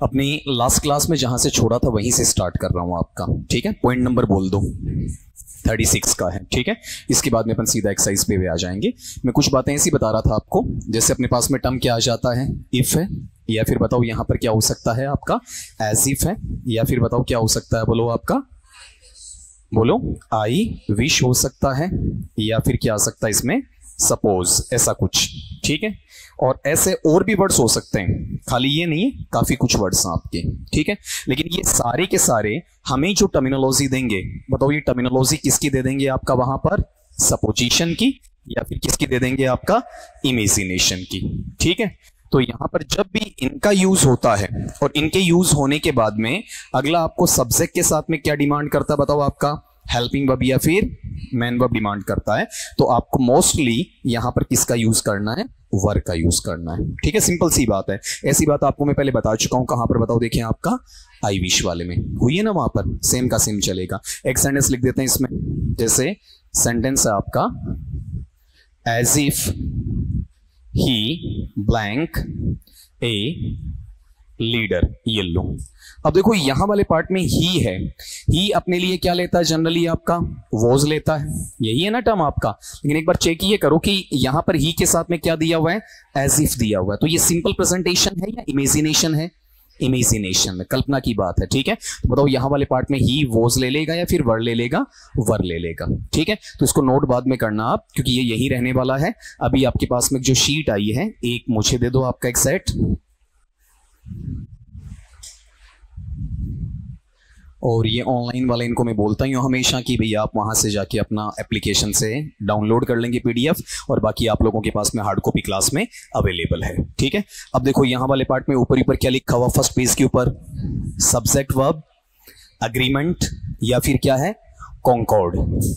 अपनी last class में जहां से छोड़ा था वहीं से स्टार्ट कर रहा हूं आपका, ठीक है। पॉइंट नंबर बोल दो 36 का है, ठीक है। इसके बाद में अपन सीधा एक्सरसाइज पे आ जाएंगे। मैं कुछ बातें ऐसी बता रहा था आपको, जैसे अपने पास में टर्म क्या आ जाता है, इफ है, या फिर बताओ यहां पर क्या हो सकता है आपका एज इफ है, या फिर बताओ क्या हो सकता है, बोलो आपका, बोलो आई विश हो सकता है, या फिर क्या आ सकता है इसमें सपोज, ऐसा कुछ, ठीक है। और ऐसे और भी वर्ड्स हो सकते हैं, खाली ये नहीं है, काफी कुछ वर्ड्स हैं आपके, ठीक है। लेकिन ये सारे के सारे हमें जो टर्मिनोलॉजी देंगे, बताओ ये टर्मिनोलॉजी किसकी दे देंगे आपका वहां पर, सपोजिशन की, या फिर किसकी दे देंगे आपका, इमेजिनेशन की, ठीक है। तो यहां पर जब भी इनका यूज होता है और इनके यूज होने के बाद में अगला आपको सब्जेक्ट के साथ में क्या डिमांड करता है, बताओ आपका हेल्पिंग वर्ब या फिर मेन वर्ब डिमांड करता है, तो आपको मोस्टली यहां पर किसका यूज करना है, वर्ब का यूज करना है, ठीक है। सिंपल सी बात है, ऐसी बात आपको मैं पहले बता चुका हूं, कहां पर बताओ, देखिए आपका आई विश वाले में हुई है ना, वहां पर सेम का सेम चलेगा। एक सेंटेंस लिख देते हैं इसमें, जैसे सेंटेंस है आपका as if he blank a leader, ये लो। अब देखो यहां वाले पार्ट में ही है, ही अपने लिए क्या लेता है, जनरली आपका वॉज लेता है, यही है ना टर्म आपका। लेकिन एक बार चेक ये करो कि यहां पर ही के साथ में क्या दिया हुआ है, एज इफ दिया हुआ है, तो ये सिंपल प्रेजेंटेशन है या इमेजिनेशन है, इमेजिनेशन है, कल्पना की बात है, ठीक है। तो बताओ यहां वाले पार्ट में ही वॉज ले लेगा या फिर वर ले लेगा, वर ले लेगा, ठीक है। तो इसको नोट बाद में करना आप, क्योंकि ये यही रहने वाला है। अभी आपके पास में जो शीट आई है, एक मुझे दे दो आपका एक सेट, और ये ऑनलाइन वाले इनको मैं बोलता ही हूँ हमेशा कि भैया आप वहां से जाके अपना एप्लीकेशन से डाउनलोड कर लेंगे पीडीएफ, और बाकी आप लोगों के पास में हार्ड कॉपी क्लास में अवेलेबल है, ठीक है। अब देखो यहां वाले पार्ट में ऊपर ऊपर क्या लिखा हुआ, फर्स्ट पेज के ऊपर सब्जेक्ट वर्ब अग्रीमेंट या फिर क्या है कॉन्कॉर्ड,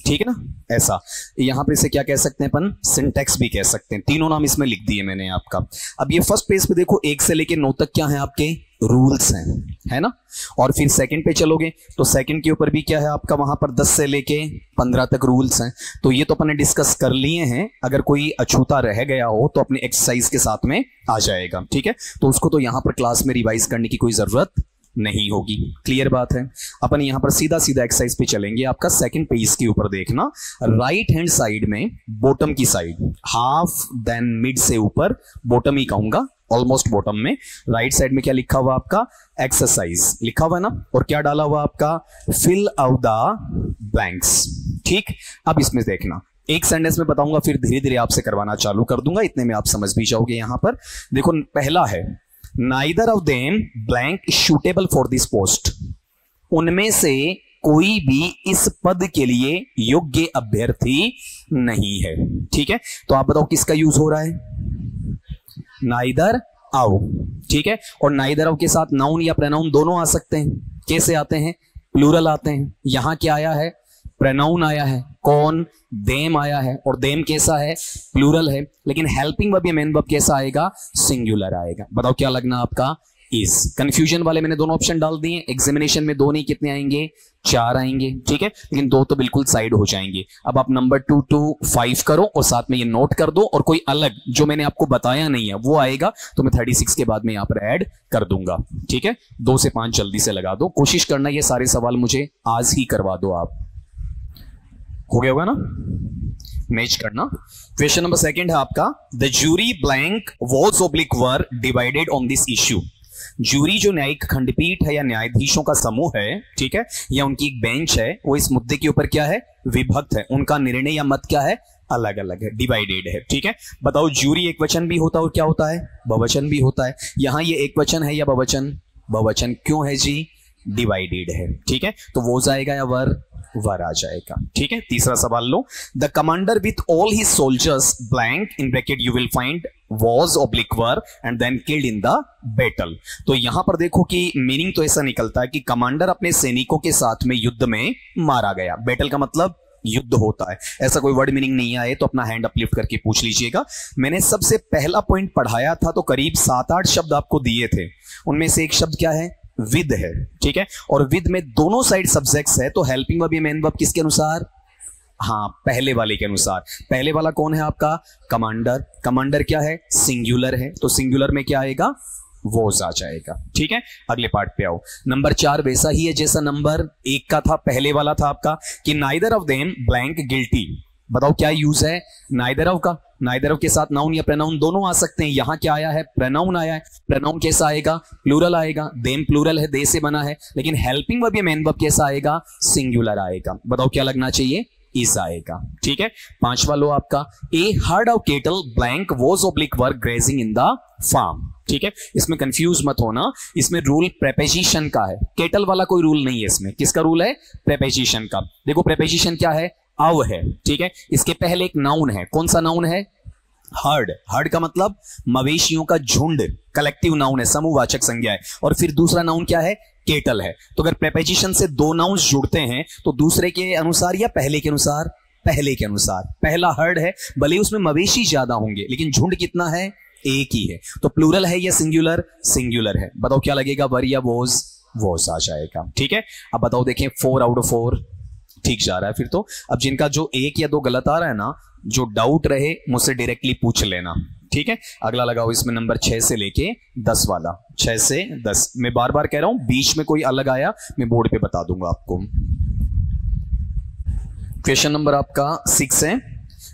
ठीक है ना, ऐसा। यहां पर इसे क्या कह सकते हैं अपन, सिंटैक्स भी कह सकते हैं, तीनों नाम इसमें लिख दिए मैंने आपका। अब ये फर्स्ट पेज पे देखो 1 से लेके 9 तक क्या है आपके रूल्स हैं, है ना। और फिर सेकंड पे चलोगे तो सेकंड के ऊपर भी क्या है आपका, वहां पर 10 से लेके 15 तक रूल्स हैं। तो ये तो अपन ने डिस्कस कर लिए हैं, अगर कोई अछूता रह गया हो तो अपने एक्सरसाइज के साथ में आ जाएगा, ठीक है। तो उसको तो यहां पर क्लास में रिवाइज करने की कोई जरूरत नहीं होगी, क्लियर बात है। अपन यहां पर सीधा सीधा एक्सरसाइज पे चलेंगे। आपका सेकंड पेज के ऊपर देखना, राइट हैंड साइड में बॉटम की साइड, हाफ देन मिड से ऊपर, बॉटम ही कहूंगा, ऑलमोस्ट बॉटम में राइट साइड में क्या लिखा हुआ आपका, एक्सरसाइज लिखा हुआ है ना, और क्या डाला हुआ आपका, फिल आउट द ब्लैंक्स, ठीक। अब इसमें देखना, एक सेंटेंस में बताऊंगा, फिर धीरे धीरे आपसे करवाना चालू कर दूंगा, इतने में आप समझ भी जाओगे। यहां पर देखो पहला है, neither of them blank suitable for this post, उनमें से कोई भी इस पद के लिए योग्य अभ्यर्थी नहीं है, ठीक है। तो आप बताओ किसका यूज हो रहा है, नाइदर ऑफ, ठीक है। और नाइदर ऑफ के साथ नाउन या प्रोनाउन दोनों आ सकते हैं, कैसे आते हैं, प्लूरल आते हैं। यहां क्या आया है, प्रोनाउन आया है, कौन, देम आया है, और देम कैसा है, प्लूरल है। लेकिन हेल्पिंग वर्ब या मेन वर्ब कैसा आएगा, सिंगुलर आएगा। बताओ क्या लगना आपका, इज। कंफ्यूजन वाले मैंने दोनों ऑप्शन डाल दिए, एग्जामिनेशन में 2 नहीं, कितने आएंगे, 4 आएंगे, ठीक है। लेकिन 2 तो बिल्कुल साइड हो जाएंगे। अब आप नंबर 2 to 5 करो और साथ में ये नोट कर दो, और कोई अलग जो मैंने आपको बताया नहीं है वो आएगा तो मैं 36 के बाद में यहां पर ऐड कर दूंगा, ठीक है। 2 से 5 जल्दी से लगा दो, कोशिश करना ये सारे सवाल मुझे आज ही करवा दो आप, हो गया होगा ना, मैच करना। क्वेश्चन नंबर सेकंड है आपका, the jury blank was oblique were divided on this issue. Jury जो न्यायिक खंडपीठ है या न्यायाधीशों का समूह है, ठीक है, या उनकी एक बेंच है, वो इस मुद्दे के ऊपर क्या है, विभक्त है, उनका निर्णय या मत क्या है, अलग अलग है, डिवाइडेड है, ठीक है। बताओ जूरी एक वचन भी होता है और क्या होता है, बहुवचन भी होता है। यहां ये एक वचन है या बहुवचन, बहुवचन क्यों है जी, डिवाइडेड है, ठीक है। तो वो जाएगा या वर आ जाएगा, ठीक है। तीसरा सवाल लो, the commander with all his soldiers blank in bracket you will find was oblique were and then killed in the battle. तो यहां पर देखो कि मीनिंग तो ऐसा निकलता है कि कमांडर अपने सैनिकों के साथ में युद्ध में मारा गया। बैटल का मतलब युद्ध होता है, ऐसा कोई वर्ड मीनिंग नहीं आए तो अपना हैंड अपलिफ्ट करके पूछ लीजिएगा। मैंने सबसे पहला पॉइंट पढ़ाया था तो करीब 7-8 शब्द आपको दिए थे, उनमें से एक शब्द क्या है, विद है, ठीक है। और विद में दोनों साइड सब्जेक्ट्स है, तो हेल्पिंग वर्ब या मेन वर्ब किसके अनुसार, हाँ पहले वाले के अनुसार। पहले वाला कौन है आपका, कमांडर। कमांडर क्या है, सिंगुलर है, तो सिंगुलर में क्या आएगा, वोज आ जाएगा। ठीक है, अगले पार्ट पे आओ। नंबर 4 वैसा ही है जैसा नंबर 1 का था, पहले वाला था आपका कि neither of them blank guilty. बताओ क्या यूज है नाइदर ऑफ का। नाइदर ऑफ के साथ नाउन या प्रोनाउन दोनों आ सकते हैं। यहां क्या आया है, प्रोनाउन आया है। प्रोनाउन कैसा आएगा, प्लूरल आएगा। देम प्लूरल है, दे से बना है। लेकिन हेल्पिंग वर्ब या मेन वर्ब कैसा आएगा, सिंगुलर आएगा। बताओ क्या लगना चाहिए, इस आएगा। ठीक है, 5वां लो आपका, a herd of cattle blank was oblique were grazing in the farm. ठीक है, इसमें कंफ्यूज मत होना, इसमें रूल प्रेपोजिशन का है, केटल वाला कोई रूल नहीं है इसमें। किसका रूल है, प्रेपोजिशन का। देखो प्रेपोजिशन क्या है, अव है। ठीक है, इसके पहले एक नाउन है। कौन सा नाउन है, हर्ड। हर्ड का मतलब मवेशियों का झुंड, कलेक्टिव नाउन है, समूहवाचक संज्ञा है। और फिर दूसरा नाउन क्या है, केटल है। तो अगर प्रेपोजिशन से दो नाउन्स जुड़ते हैं तो दूसरे के अनुसार या पहले के अनुसार, पहले के अनुसार। पहला हर्ड है, भले उसमें मवेशी ज्यादा होंगे लेकिन झुंड कितना है, एक ही है। तो प्लूरल है या सिंगुलर, सिंगुलर है। बताओ क्या लगेगा, वर या वोज, वोज आ जाएगा। ठीक है, अब बताओ, देखें 4 आउट ऑफ 4 ठीक जा रहा है। फिर तो अब जिनका जो 1 या 2 गलत आ रहा है ना, जो डाउट रहे मुझसे डायरेक्टली पूछ लेना। ठीक है, अगला लगाओ इसमें नंबर 6 से लेके 10 वाला, 6 से 10। मैं बार बार कह रहा हूं, बीच में कोई अलग आया मैं बोर्ड पे बता दूंगा आपको। क्वेश्चन नंबर आपका 6 है,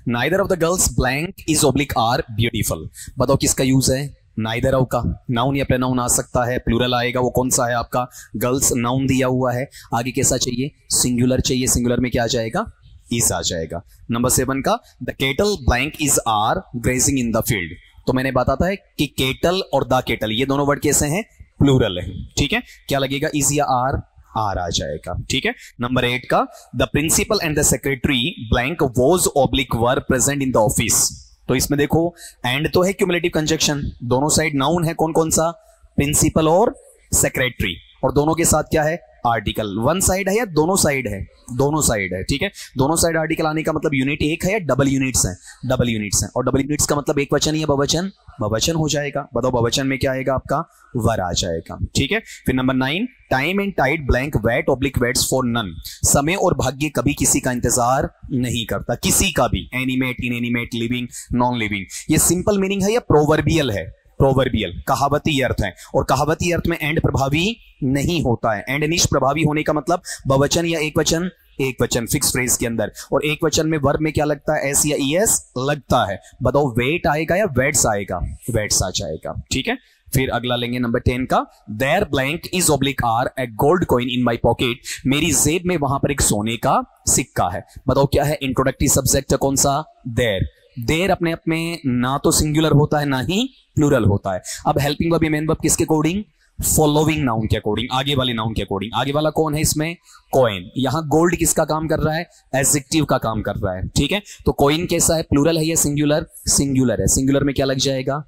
neither of the girls blank is oblique are beautiful. बताओ किसका यूज है, नाइदर ऑफ का। नाउन या प्रोनाउन आ सकता है, प्लूरल आएगा। वो कौन सा है आपका, गर्ल्स नाउन दिया हुआ है। आगे कैसा चाहिए, सिंगुलर चाहिए। सिंगुलर में क्या आ जाएगा, इस आ जाएगा। नंबर 7 का, the cattle blank is are grazing in the field. तो मैंने बताता है कि केटल और द केटल ये दोनों वर्ड कैसे हैं, प्लूरल है। ठीक है, क्या लगेगा, इज या आर, आर आ जाएगा। ठीक है, नंबर 8 का, the principal and the secretary blank was oblique were present in the office. तो इसमें देखो एंड तो है क्यूमुलेटिव कंजक्शन, दोनों साइड नाउन है। कौन कौन सा, प्रिंसिपल और सेक्रेटरी। और दोनों के साथ क्या है, आर्टिकल। वन साइड है या दोनों साइड है, दोनों साइड है। ठीक है, दोनों साइड आर्टिकल आने का मतलब यूनिट एक है या डबल यूनिट्स हैं, डबल यूनिट्स हैं। और डबल यूनिट्स का मतलब एक वचन या बहुवचन, बहुवचन हो जाएगा। बताओ बहुवचन में क्या आएगा आपका, वर आ जाएगा। ठीक है, फिर number 9, time and tide blank wait oblique waits for none. समय और भाग्य कभी किसी का इंतजार नहीं करता, किसी का भी। Animate, inanimate, living, non living. ये सिंपल मीनिंग है या प्रोवर्बियल है, प्रोवर्बियल, कहावती अर्थ है। और कहावती अर्थ में एंड प्रभावी नहीं होता है। एंड निष्प्रभावी होने का मतलब बहुवचन या एक वचन, एक वचन फिक्स फ्रेज के अंदर। और एक वचन में वर्ब में क्या लगता है, एस या ईएस लगता है। बताओ वेट आएगा या वेट्स आएगा, वेट्स आ जाएगा। ठीक है, फिर अगला लेंगे नंबर 10 का, there blank is oblique are a gold coin in my pocket. मेरी जेब में वहां पर एक सोने का सिक्का है। बताओ क्या है, इंट्रोडक्टिव सब्जेक्ट है कौन सा, देयर। देयर अपने आप में ना तो सिंगुलर होता है ना ही प्लूरल होता है। अब हेल्पिंग वर्ब या मेन वर्ब किसके अकॉर्डिंग, फॉलोइंग नाउन के अकॉर्डिंग, आगे वाले नाउन के अकॉर्डिंग। आगे वाला कौन है इसमें, कॉइन। यहां गोल्ड किसका काम कर रहा है, एडजेक्टिव का काम कर रहा है। ठीक है, तो कॉइन कैसा है, प्लूरल है या सिंगुलर, सिंगुलर है। सिंगुलर में क्या लग जाएगा,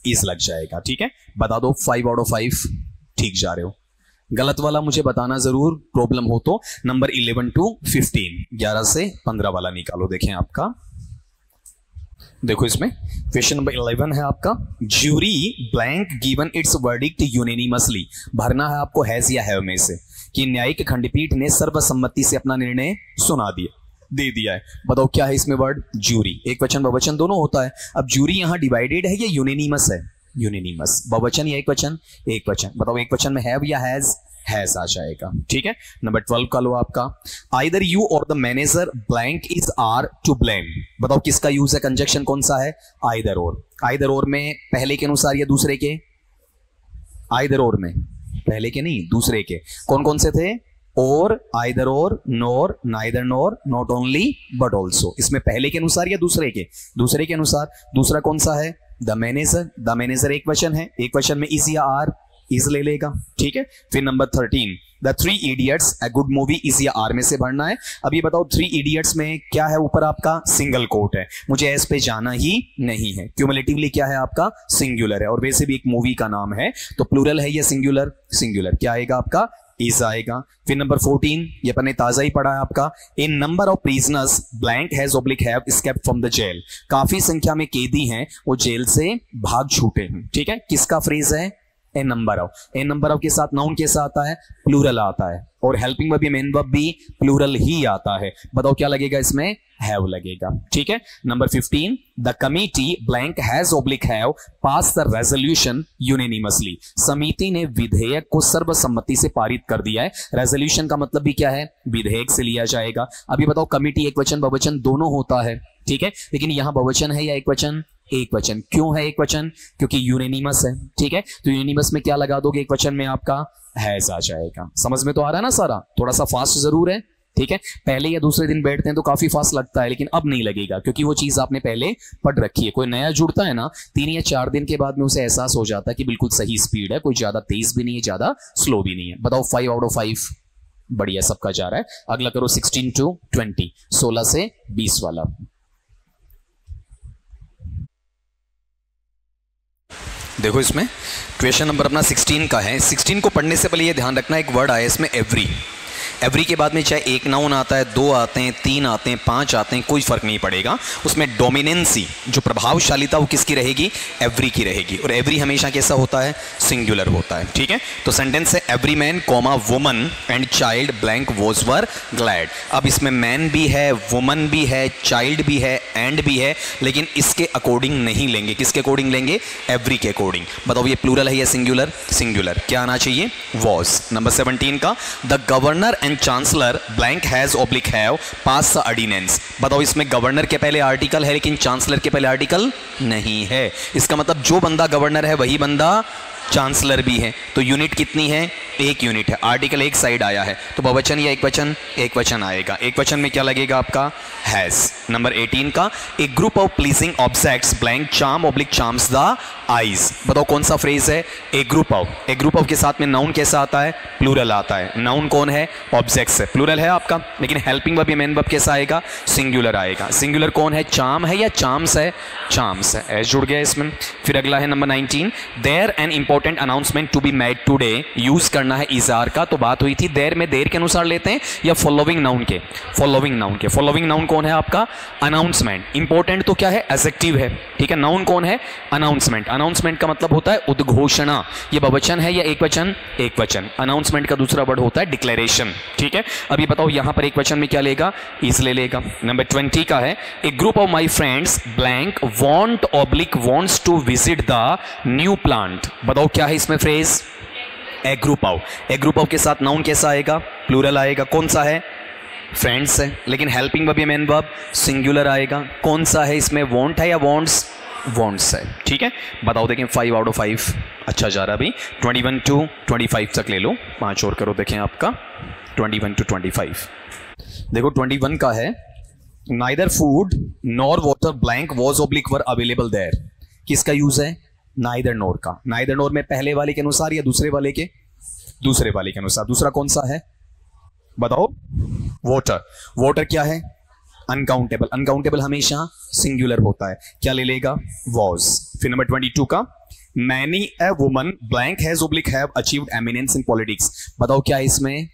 इस लग जाएगा। ठीक है, बता दो 5 आउट ऑफ 5 ठीक जा रहे हो। गलत वाला मुझे बताना जरूर, प्रॉब्लम हो तो। नंबर 11 to 15, 11 से 15 वाला निकालो। देखें आपका, देखो इसमें क्वेश्चन नंबर 11 है आपका, jury blank given its verdict unanimously. भरना है आपको हैज या हैव में से, कि न्यायिक खंडपीठ ने सर्वसम्मति से अपना निर्णय सुना दिया, दे दिया है। बताओ क्या है इसमें वर्ड, ज्यूरी। एक वचन बहुवचन दोनों होता है। अब ज्यूरी यहां डिवाइडेड है या यूनेनिमस है, यूनेनिमस। बहुवचन या एक वचन, एक वचन। बताओ एक वचन में हैव या हैज आ जाएगा। ठीक है, नंबर 12 का लो आपका, आइदर यू और the manager blank is are to blame. बताओ किसका यूज है, कंजक्शन कौन सा है, आइदर और। आइदर और में पहले के अनुसार या दूसरे के, आइदर और में पहले के नहीं दूसरे के। कौन कौन से थे, और, आइदर और, nor, neither nor, not only but also. इसमें पहले के अनुसार या दूसरे के, दूसरे के अनुसार। दूसरा कौन सा है, द मैनेजर। द मैनेजर एक वचन है, एक वचन में इज या आर, इज ले लेगा। ठीक है, फिर number 13, the 3 idiots a good movie, is या आर में से भरना है। अब ये बताओ 3 इडियट्स में क्या है, ऊपर आपका सिंगल कोट है, मुझे एस पे जाना ही नहीं है। क्यूमुलेटिवली क्या है आपका, सिंगुलर है। और वैसे भी एक मूवी का नाम है, तो प्लूरल है या सिंगुलर, सिंगुलर। क्या आएगा आपका, इज आएगा। फिर नंबर 14, ये अपने ताजा ही पढ़ा है आपका, in number of prisoners blank has oblique have escaped from the jail. काफी संख्या में कैदी हैं वो जेल से भाग छूटे हैं। ठीक है, किसका फ्रेज है, a number of. A number of के साथ नाउन कैसा आता है? प्लूरल आता है, और हेल्पिंग वर्ब या मेन वर्ब भी प्लूरल ही आता है। बताओ क्या लगेगा इसमें? हैव लगेगा। ठीक है। Number 15, the committee blank has oblique have pass the resolution unanimously. समिति ने विधेयक को सर्वसम्मति से पारित कर दिया है। रेजोल्यूशन का मतलब भी क्या है? विधेयक से लिया जाएगा। अभी बताओ, कमिटी एक वचन बहुवचन दोनों होता है, ठीक है, लेकिन यहां बहुवचन है या एक वचन? एक वचन। क्यों है एक वचन? क्योंकि यूनिनिमस है। ठीक है, तो यूनिनिमस में क्या लगा दोगे एक वचन में? आपका हैज आ जाएगा। समझ में तो आ रहा है ना सारा? थोड़ा सा फास्ट जरूर है, ठीक है। पहले या दूसरे दिन बैठते हैं तो काफी फास्ट लगता है, लेकिन अब नहीं लगेगा, क्योंकि वो चीज आपने पहले पढ़ रखी है। कोई नया जुड़ता है ना, 3 या 4 दिन के बाद में उसे एहसास हो जाता है कि बिल्कुल सही स्पीड है, कोई ज्यादा तेज भी नहीं है, ज्यादा स्लो भी नहीं है। बताओ 5 आउट ऑफ 5। बढ़िया, सबका जा रहा है। अगला करो 16 to 20, 16 से 20 वाला। देखो इसमें क्वेश्चन नंबर अपना 16 का है। 16 को पढ़ने से पहले ये ध्यान रखना, एक वर्ड आया इसमें एवरी। एवरी के बाद में चाहे एक नाउन आता है, 2 आते हैं, 3 आते हैं, 5 आते हैं, कोई फर्क नहीं पड़ेगा। उसमें डोमिनेंसी, जो प्रभावशालीता, वो किसकी रहेगी? एवरी की रहेगी। और एवरी हमेशा कैसा होता है? सिंगुलर होता है। ठीक है, तो सेंटेंस है every man comma woman and child blank was were glad. अब इसमें मैन भी है, वुमन भी है, चाइल्ड भी है, एंड भी है, लेकिन इसके अकॉर्डिंग नहीं लेंगे। किसके अकॉर्डिंग लेंगे? एवरी के अकॉर्डिंग। बताओ ये प्लूरल है या सिंगुलर? सिंगुलर। क्या आना चाहिए? वॉज। नंबर 17 का, the governor and chancellor blank has oblique have pass the ordinance. बताओ इसमें गवर्नर के पहले आर्टिकल है, लेकिन चांसलर के पहले आर्टिकल नहीं है। इसका मतलब जो बंदा गवर्नर है वही बंदा चांसलर भी है। तो यूनिट कितनी है? एक यूनिट है। आर्टिकल एक साइड आया है, तो बहुवचन या एक वचन? एक वचन आएगा। एक वचन में क्या लगेगा आपका? हैज। नंबर 18 का, a group of pleasing objects blank charm oblique charms the eyes. बताओ कौन सा फ्रेज है? A group of. A group of के साथ में नाउन कैसा आता है? प्लूरल आता है। नाउन कौन है? ऑब्जेक्ट्स है। प्लूरल है आपका, लेकिन हेल्पिंग वर्ब या मेन वर्ब कैसा आएगा? सिंगुलर आएगा। सिंगुलर कौन है? चार्म है या चार्म्स है? चार्म्स है। एस जुड़ गया इसमें। फिर अगला है number 19, there an important announcement to be made today. Use करना है इजार का। तो बात हुई थी देयर में, देर के अनुसार लेते हैं या फॉलोइंग नाउन के? फॉलोइंग नाउन के। फॉलोइंग नाउन कौन है आपका? अनाउंसमेंट। इंपॉर्टेंट तो क्या है? एडजेक्टिव है, ठीक है। नाउन कौन है? अनाउंसमेंट। अनाउंसमेंट का मतलब होता है उद्घोषणा। ये बहुवचन है या एक वचन? एक वचन। अनाउंसमेंट का दूसरा वर्ड होता है डिक्लेरेशन, ठीक है। अभी बताओ यहां पर एक वचन में क्या लेगा? इज ले लेगा। नंबर 20 का है, a group of my friends blank want oblique wants to visit the new plant. बताओ क्या है इसमें phrase? A group of. A group of के साथ नाउन कैसा आएगा? प्लूरल आएगा। कौन सा है? फ्रेंड्स है, लेकिन हेल्पिंग वर्ब या मेन वर्ब? सिंगुलर आएगा। कौन सा है इसमें? वांट है या वांट्स? वांट्स है, ठीक है। बताओ देखें 5 आउट ऑफ 5। अच्छा जा रहा अभी। 21 to 25 तक ले लो, 5 और करो। देखें आपका 21 to 25। देखो 21 का है, neither food nor water blank was oblique were available there. किसका यूज है? नाइदर नॉर का। नाइदर नॉर में पहले वाले के अनुसार या दूसरे वाले के? दूसरे वाले के अनुसार। दूसरा कौन सा है? बताओ। वाटर। वाटर क्या है? अनकाउंटेबल। अनकाउंटेबल हमेशा सिंगुलर होता है। क्या ले लेगा? वॉज। फिर नंबर 22 का, many a woman blank has oblique have achieved eminence in politics. बताओ क्या इसमें?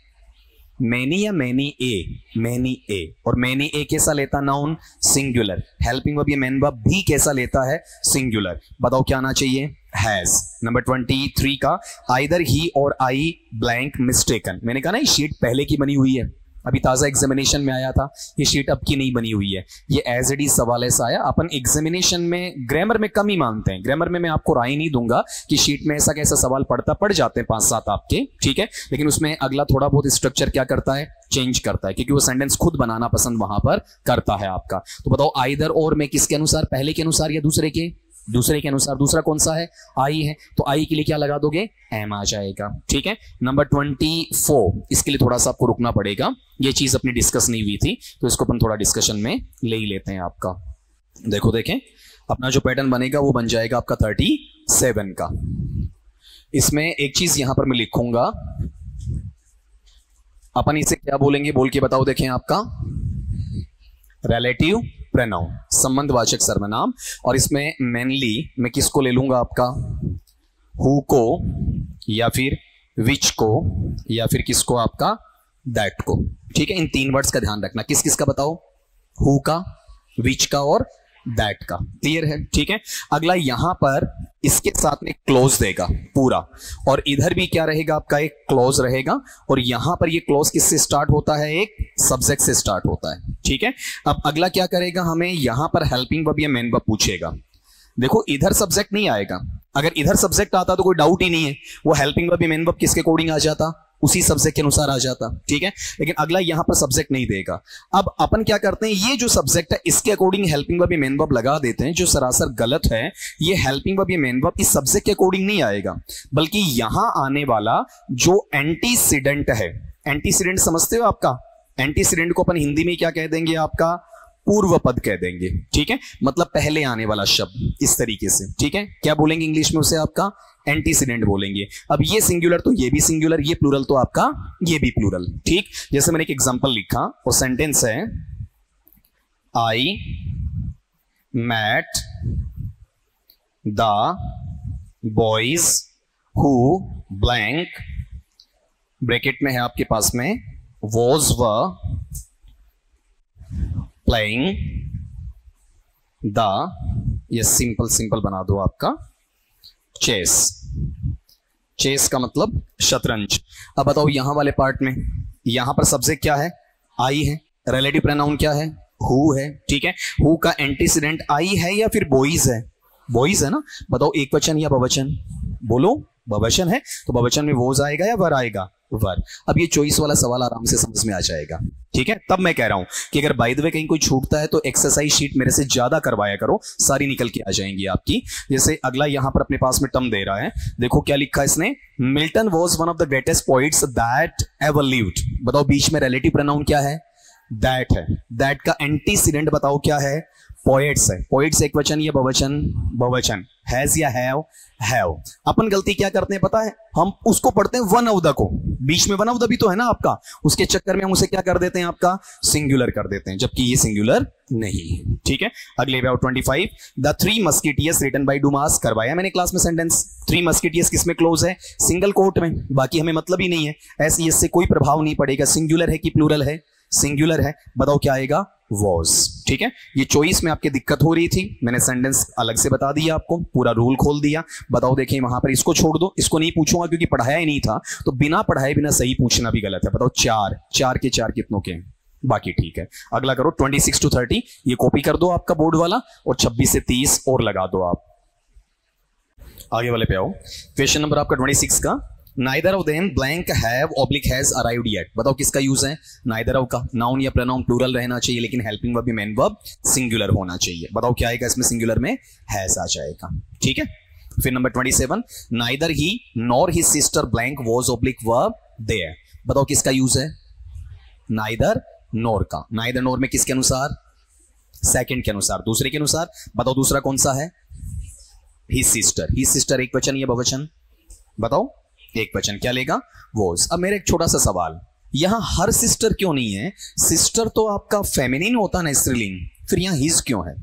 मैनी या मैनी ए? Many a. और मैनी ए कैसा लेता? Noun singular. हेल्पिंग वर्ब या मेन वर्ब भी कैसा लेता है? सिंगुलर। बताओ क्या आना चाहिए? हैज। नंबर 23 का, आइदर ही और आई ब्लैंक मिस्टेकन। मैंने कहा ना ये शीट पहले की बनी हुई है, अभी ताजा एग्जामिनेशन में आया था। ये शीट अब की नहीं बनी हुई है, ये एज इट इज सवाल ऐसा आया। अपन एग्जामिनेशन में ग्रामर में कम ही मानते हैं। ग्रामर में मैं आपको राय नहीं दूंगा कि शीट में ऐसा कैसा सवाल पढ़ जाते हैं 5-7 आपके, ठीक है। लेकिन उसमें अगला थोड़ा बहुत स्ट्रक्चर क्या करता है? चेंज करता है, क्योंकि वो सेंटेंस खुद बनाना पसंद वहां पर करता है आपका। तो बताओ आइदर और में किसके अनुसार? पहले के अनुसार या दूसरे के? दूसरे के अनुसार। दूसरा कौन सा है? आई है, तो आई के लिए क्या लगा दोगे? एम आ जाएगा, ठीक है। नंबर 24, इसके लिए थोड़ा सा आपको रुकना पड़ेगा, ये चीज अपनी डिस्कस नहीं हुई थी, तो इसको अपन थोड़ा डिस्कशन में ले ही लेते हैं आपका। देखो देखें, अपना जो पैटर्न बनेगा वो बन जाएगा आपका 37 का। इसमें एक चीज यहां पर मैं लिखूंगा, अपन इसे क्या बोलेंगे? बोल के बताओ। देखें आपका रिलेटिव प्रोनाउन, संबंधवाचक सर्वनाम। और इसमें मेनली मैं किसको ले लूंगा? आपका हु को, या फिर विच को, या फिर किसको? आपका दैट को, ठीक है। इन 3 वर्ड्स का ध्यान रखना। किस किस का बताओ? हु का, विच का और दैट का। क्लियर है? ठीक है। अगला यहां पर इसके साथ में क्लोज देगा पूरा, और इधर भी क्या रहेगा आपका, एक क्लोज रहेगा, और यहां पर ये क्लोज किससे स्टार्ट होता है, एक सब्जेक्ट से स्टार्ट होता है। ठीक है। अब अगला क्या करेगा, हमें यहां पर हेल्पिंग वर्ब या मेन वर्ब पूछेगा। देखो इधर सब्जेक्ट नहीं आएगा, अगर इधर सब्जेक्ट आता तो कोई डाउट ही नहीं है, वो हेल्पिंग वर्ब या मेन वर्ब किसके अकॉर्डिंग आ जाता, उसी सब्जेक्ट के अनुसार आ जाता। ठीक है। लेकिन अगला यहां पर सब्जेक्ट नहीं देगा। अब अपन क्या करते हैं, ये जो सब्जेक्ट है इसके अकॉर्डिंग हेल्पिंग वर्ब या मेन वर्ब लगा देते हैं, जो सरासर गलत है। ये हेल्पिंग वर्ब या मेन वर्ब इस सब्जेक्ट के अकॉर्डिंग नहीं आएगा, बल्कि यहां आने वाला जो एंटीसीडेंट है, एंटीसीडेंट समझते हो आपका, एंटीसीडेंट को अपन हिंदी में क्या कह देंगे, आपका पूर्व पद कह देंगे। ठीक है। मतलब पहले आने वाला शब्द, इस तरीके से। ठीक है। क्या बोलेंगे इंग्लिश में उसे, आपका एंटीसीडेंट बोलेंगे। अब ये सिंगुलर तो ये भी सिंगुलर, ये प्लूरल तो आपका ये भी प्लूरल। ठीक। जैसे मैंने एक एग्जांपल लिखा, वो सेंटेंस है I met the boys who blank, bracket में है आपके पास में, वॉज व प्लेइंग द, ये सिंपल सिंपल बना दो आपका, चेस। चेस का मतलब शतरंज। अब बताओ यहां वाले पार्ट में, यहां पर सब्जेक्ट क्या है, आई है, रिलेटिव प्रोनाउन क्या है, हु है। ठीक है। हु का एंटीसीडेंट आई है या फिर बॉयज है, बॉयज है ना। बताओ एक वचन या बहुवचन, बोलो बहुवचन है तो बहुवचन में वोज आएगा या वर आएगा, वर। अब ये चॉइस वाला सवाल आराम से समझ में आ जाएगा। ठीक है। तब मैं कह रहा हूं कि अगर बाय द वे कहीं कोई छूटता है तो एक्सरसाइज शीट मेरे से ज्यादा करवाया करो, सारी निकल के आ जाएंगी आपकी। जैसे अगला यहां पर अपने पास में टर्म दे रहा है, देखो क्या लिखा है इसने, Milton was one of the greatest poets that ever lived. बताओ बीच में रिलेटिव प्रोनाउन क्या है, दैट है। दैट का एंटीसीडेंट बताओ क्या है, पोएट्स है। पोएट्स एक वचन या बहुवचन, बहुवचन। हैज या हैव, हैव। अपन गलती क्या करते हैं पता है, हम उसको पढ़ते हैं वन ऑफ द को, बीच में वन ऑफ द भी तो है ना आपका, उसके चक्कर में हम उसे क्या कर देते हैं, आपका सिंगुलर कर देते हैं, जबकि ये सिंगुलर नहीं है। ठीक है। अगले 25, the three musketeers written by Dumas. करवाया मैंने क्लास में सेंटेंस, थ्री मस्किटियर्स किसमें क्लोज है, सिंगल कोट में, बाकी हमें मतलब ही नहीं है, ऐसे इससे कोई प्रभाव नहीं पड़ेगा, सिंगुलर है कि प्लूरल है, सिंगुलर है। बताओ क्या आएगा, वॉज। ठीक है। ये चॉइस में आपके दिक्कत हो रही थी, मैंने सेंटेंस अलग से बता दिया आपको, पूरा रूल खोल दिया। बताओ देखिए वहां पर इसको छोड़ दो, इसको नहीं पूछूंगा क्योंकि पढ़ाया ही नहीं था, तो बिना पढ़ाए बिना सही पूछना भी गलत है। बताओ चार, चार के चार कितनों के, बाकी ठीक है। अगला करो 26 to 30, ये कॉपी कर दो आपका बोर्ड वाला, और 26 से 30 और लगा दो आप। आगे वाले पे आओ, क्वेश्चन नंबर आपका 26 का, neither of them blank have oblique has arrived yet. बताओ किसका यूज है, नाइदर ऑफ का। नाउन या प्रोनाउन प्लूरल रहना चाहिए, लेकिन हेल्पिंग वर्ब या मेन वर्ब सिंगुलर होना चाहिए। बताओ क्या आएगा इसमें, सिंगुलर में हैज आ जाएगा। ठीक है। फिर number 27, neither he nor his sister blank was oblique verb there. बताओ किसका यूज है, नाइदर नॉर का। नाइदर नॉर में किसके अनुसार, सेकंड के अनुसार, दूसरे के अनुसार। बताओ दूसरा कौन सा है, हिज सिस्टर। हिज सिस्टर एक वचन या बहुवचन, बताओ एक वचन, क्या लेगा, वॉज। अब मेरा एक छोटा सा सवाल, यहां हर सिस्टर क्यों नहीं है, सिस्टर तो आपका फेमिनिन होता है ना, स्त्रीलिंग, फिर यहां हिज क्यों है।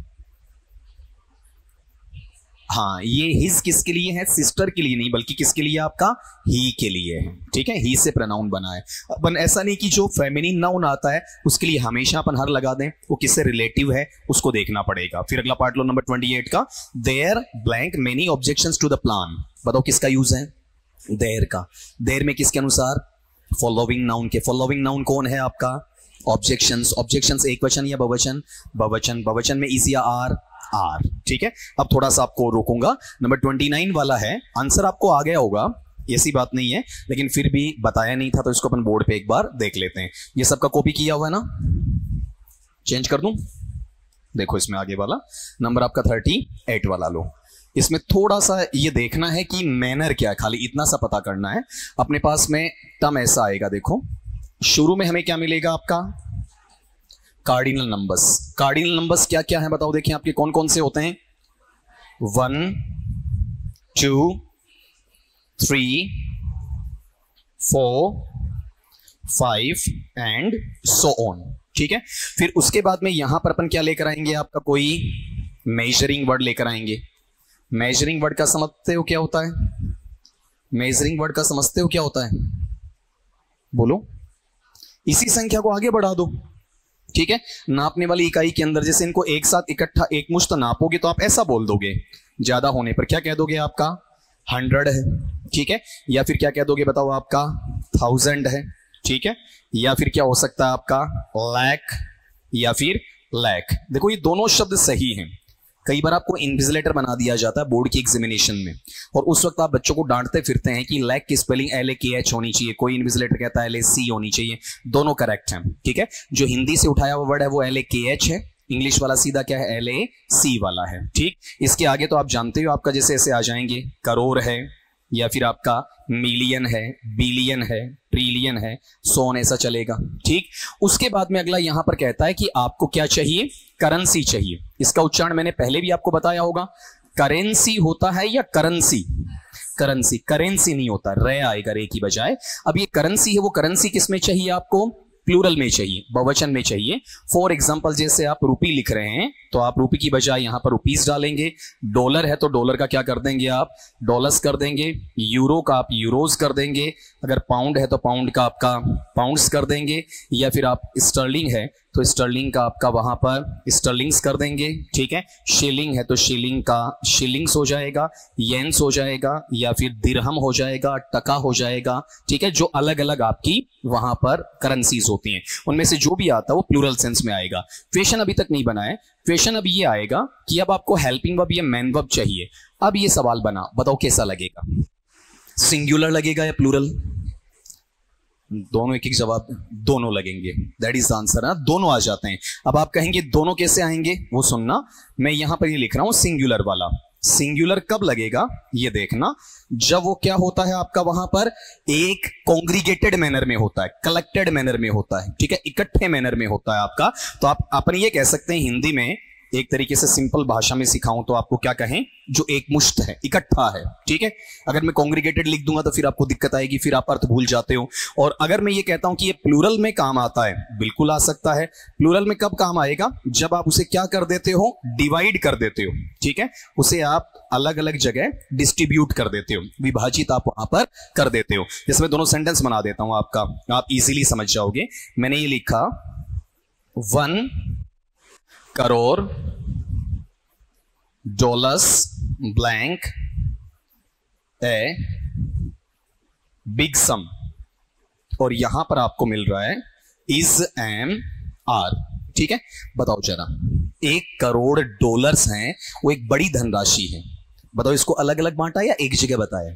हाँ, ये हिज किसके लिए है, सिस्टर के लिए नहीं, बल्कि किसके लिए, आपका ही के लिए है। ठीक है। ही से प्रोनाउन बना है। अपन ऐसा नहीं कि जो फेमिनिन नाउन आता है उसके लिए हमेशा अपन हर लगा दें, वो किससे रिलेटिव है उसको देखना पड़ेगा। फिर अगला पार्ट लो नंबर 28 का, there blank many objections to the plan. बताओ किसका यूज है, देयर का। देयर में किसके अनुसार, फॉलोइंग नाउन के। फॉलोइंग नाउन कौन है आपका, ऑब्जेक्शंस। ऑब्जेक्शंस एक वचन या बहुवचन, बहुवचन। बहुवचन में इज या आर, आर। ठीक है। अब थोड़ा सा आपको रोकूंगा, नंबर 29 वाला है, आंसर आपको आ गया होगा, ऐसी बात नहीं है, लेकिन फिर भी बताया नहीं था तो इसको अपन बोर्ड पे एक बार देख लेते हैं। ये सबका कॉपी किया हुआ है ना, चेंज कर दूं, देखो इसमें आगे वाला नंबर आपका 38 वाला लो। इसमें थोड़ा सा ये देखना है कि मैनर क्या है, खाली इतना सा पता करना है। अपने पास में टर्म ऐसा आएगा, देखो शुरू में हमें क्या मिलेगा, आपका कार्डिनल नंबर्स। कार्डिनल नंबर्स क्या क्या है बताओ, देखिए आपके कौन कौन से होते हैं, 1 2 3 4 5 एंड सो ऑन। ठीक है। फिर उसके बाद में यहां पर अपन क्या लेकर आएंगे, आपका कोई मेजरिंग वर्ड लेकर आएंगे। मेजरिंग वर्ड का समझते हो क्या होता है, मेजरिंग वर्ड का समझते हो क्या होता है, बोलो। इसी संख्या को आगे बढ़ा दो, ठीक है। नापने वाली इकाई के अंदर जैसे इनको एक साथ इकट्ठा एक मुश्त नापोगे तो आप ऐसा बोल दोगे, ज्यादा होने पर क्या कह दोगे, आपका 100 है, ठीक है। या फिर क्या कह दोगे बताओ, आपका 1000 है, ठीक है। या फिर क्या हो सकता है आपका लाख या फिर लैख। देखो ये दोनों शब्द सही हैं। कई बार आपको इनविजिलेटर बना दिया जाता है बोर्ड की एग्जामिनेशन में, और उस वक्त आप बच्चों को डांटते फिरते हैं कि लैक की स्पेलिंग LAKH होनी चाहिए, कोई इनविजिलेटर कहता है LAC होनी चाहिए। दोनों करेक्ट हैं, ठीक है। जो हिंदी से उठाया हुआ वर्ड है वो LAKH है, इंग्लिश वाला सीधा क्या है, LAC वाला है, ठीक। इसके आगे तो आप जानते हो आपका जैसे ऐसे आ जाएंगे, करोड़ है, या फिर आपका मिलियन है, बिलियन है, ट्रिलियन है, सोन ऐसा चलेगा, ठीक। उसके बाद में अगला यहां पर कहता है कि आपको क्या चाहिए, करेंसी चाहिए। इसका उच्चारण मैंने पहले भी आपको बताया होगा, करेंसी होता है या करंसी, करेंसी, करेंसी नहीं होता, रे आएगा रे की बजाय। अब ये करेंसी है, वो करेंसी किस में चाहिए आपको, प्लूरल में चाहिए, बहुवचन में चाहिए। फॉर एग्जांपल जैसे आप रुपी लिख रहे हैं तो आप रुपी की बजाय यहां पर रुपीस डालेंगे। डॉलर है तो डॉलर का क्या कर देंगे आप, डॉलर्स कर देंगे। यूरो का आप यूरोज कर देंगे। अगर पाउंड है तो पाउंड का आपका पाउंड्स कर देंगे। या फिर आप स्टर्लिंग है तो स्टर्लिंग का आपका वहां पर स्टर्लिंग्स कर देंगे, ठीक है। शिलिंग है तो शिलिंग का शिलिंग्स हो जाएगा, येन्स हो जाएगा, या फिर दिरहम हो जाएगा, टका हो जाएगा, ठीक है। जो अलग अलग आपकी वहां पर करेंसीज होती हैं उनमें से जो भी आता है वो प्लूरल सेंस में आएगा। क्वेश्चन अभी तक नहीं बना है, क्वेश्चन अब ये आएगा कि अब आपको हेल्पिंग वर्ब या मेन वर्ब चाहिए। अब ये सवाल बना, बताओ कैसा लगेगा, सिंगुलर लगेगा या प्लूरल? दोनों, एक एक जवाब, दोनों लगेंगे, दैट इज आंसर है, दोनों आ जाते हैं। अब आप कहेंगे दोनों कैसे आएंगे, वो सुनना, मैं यहां पर ये लिख रहा हूं सिंगुलर वाला। सिंगुलर कब लगेगा ये देखना, जब वो क्या होता है आपका वहां पर एक कॉन्ग्रीगेटेड मैनर में होता है, कलेक्टेड मैनर में होता है, ठीक है, इकट्ठे मैनर में होता है आपका। तो आप अपन ये कह सकते हैं हिंदी में, एक तरीके से सिंपल भाषा में सिखाऊं तो आपको क्या कहें, जो एक मुश्त है, इकट्ठा है, ठीक है। अगर मैं कॉन्ग्रीगेटेड लिख दूंगा तो फिर आपको दिक्कत आएगी, फिर आप अर्थ भूल जाते हो। और अगर मैं ये कहता हूं कि ये प्लूरल में काम आता है, बिल्कुल आ सकता है। प्लूरल में कब काम आएगा, जब आप उसे क्या कर देते हो, डिवाइड कर देते हो, ठीक है। उसे आप अलग अलग जगह डिस्ट्रीब्यूट कर देते हो, विभाजित आप वहां पर कर देते हो। जैसे मैं दोनों सेंटेंस बना देता हूं आपका, आप इजीली समझ जाओगे। मैंने ये लिखा 1 crore dollars blank a big sum, और यहां पर आपको मिल रहा है इज एम आर, ठीक है। बताओ जरा, 1 करोड़ डॉलर्स हैं, वो एक बड़ी धनराशि है। बताओ इसको अलग अलग बांटा या एक जगह बताया,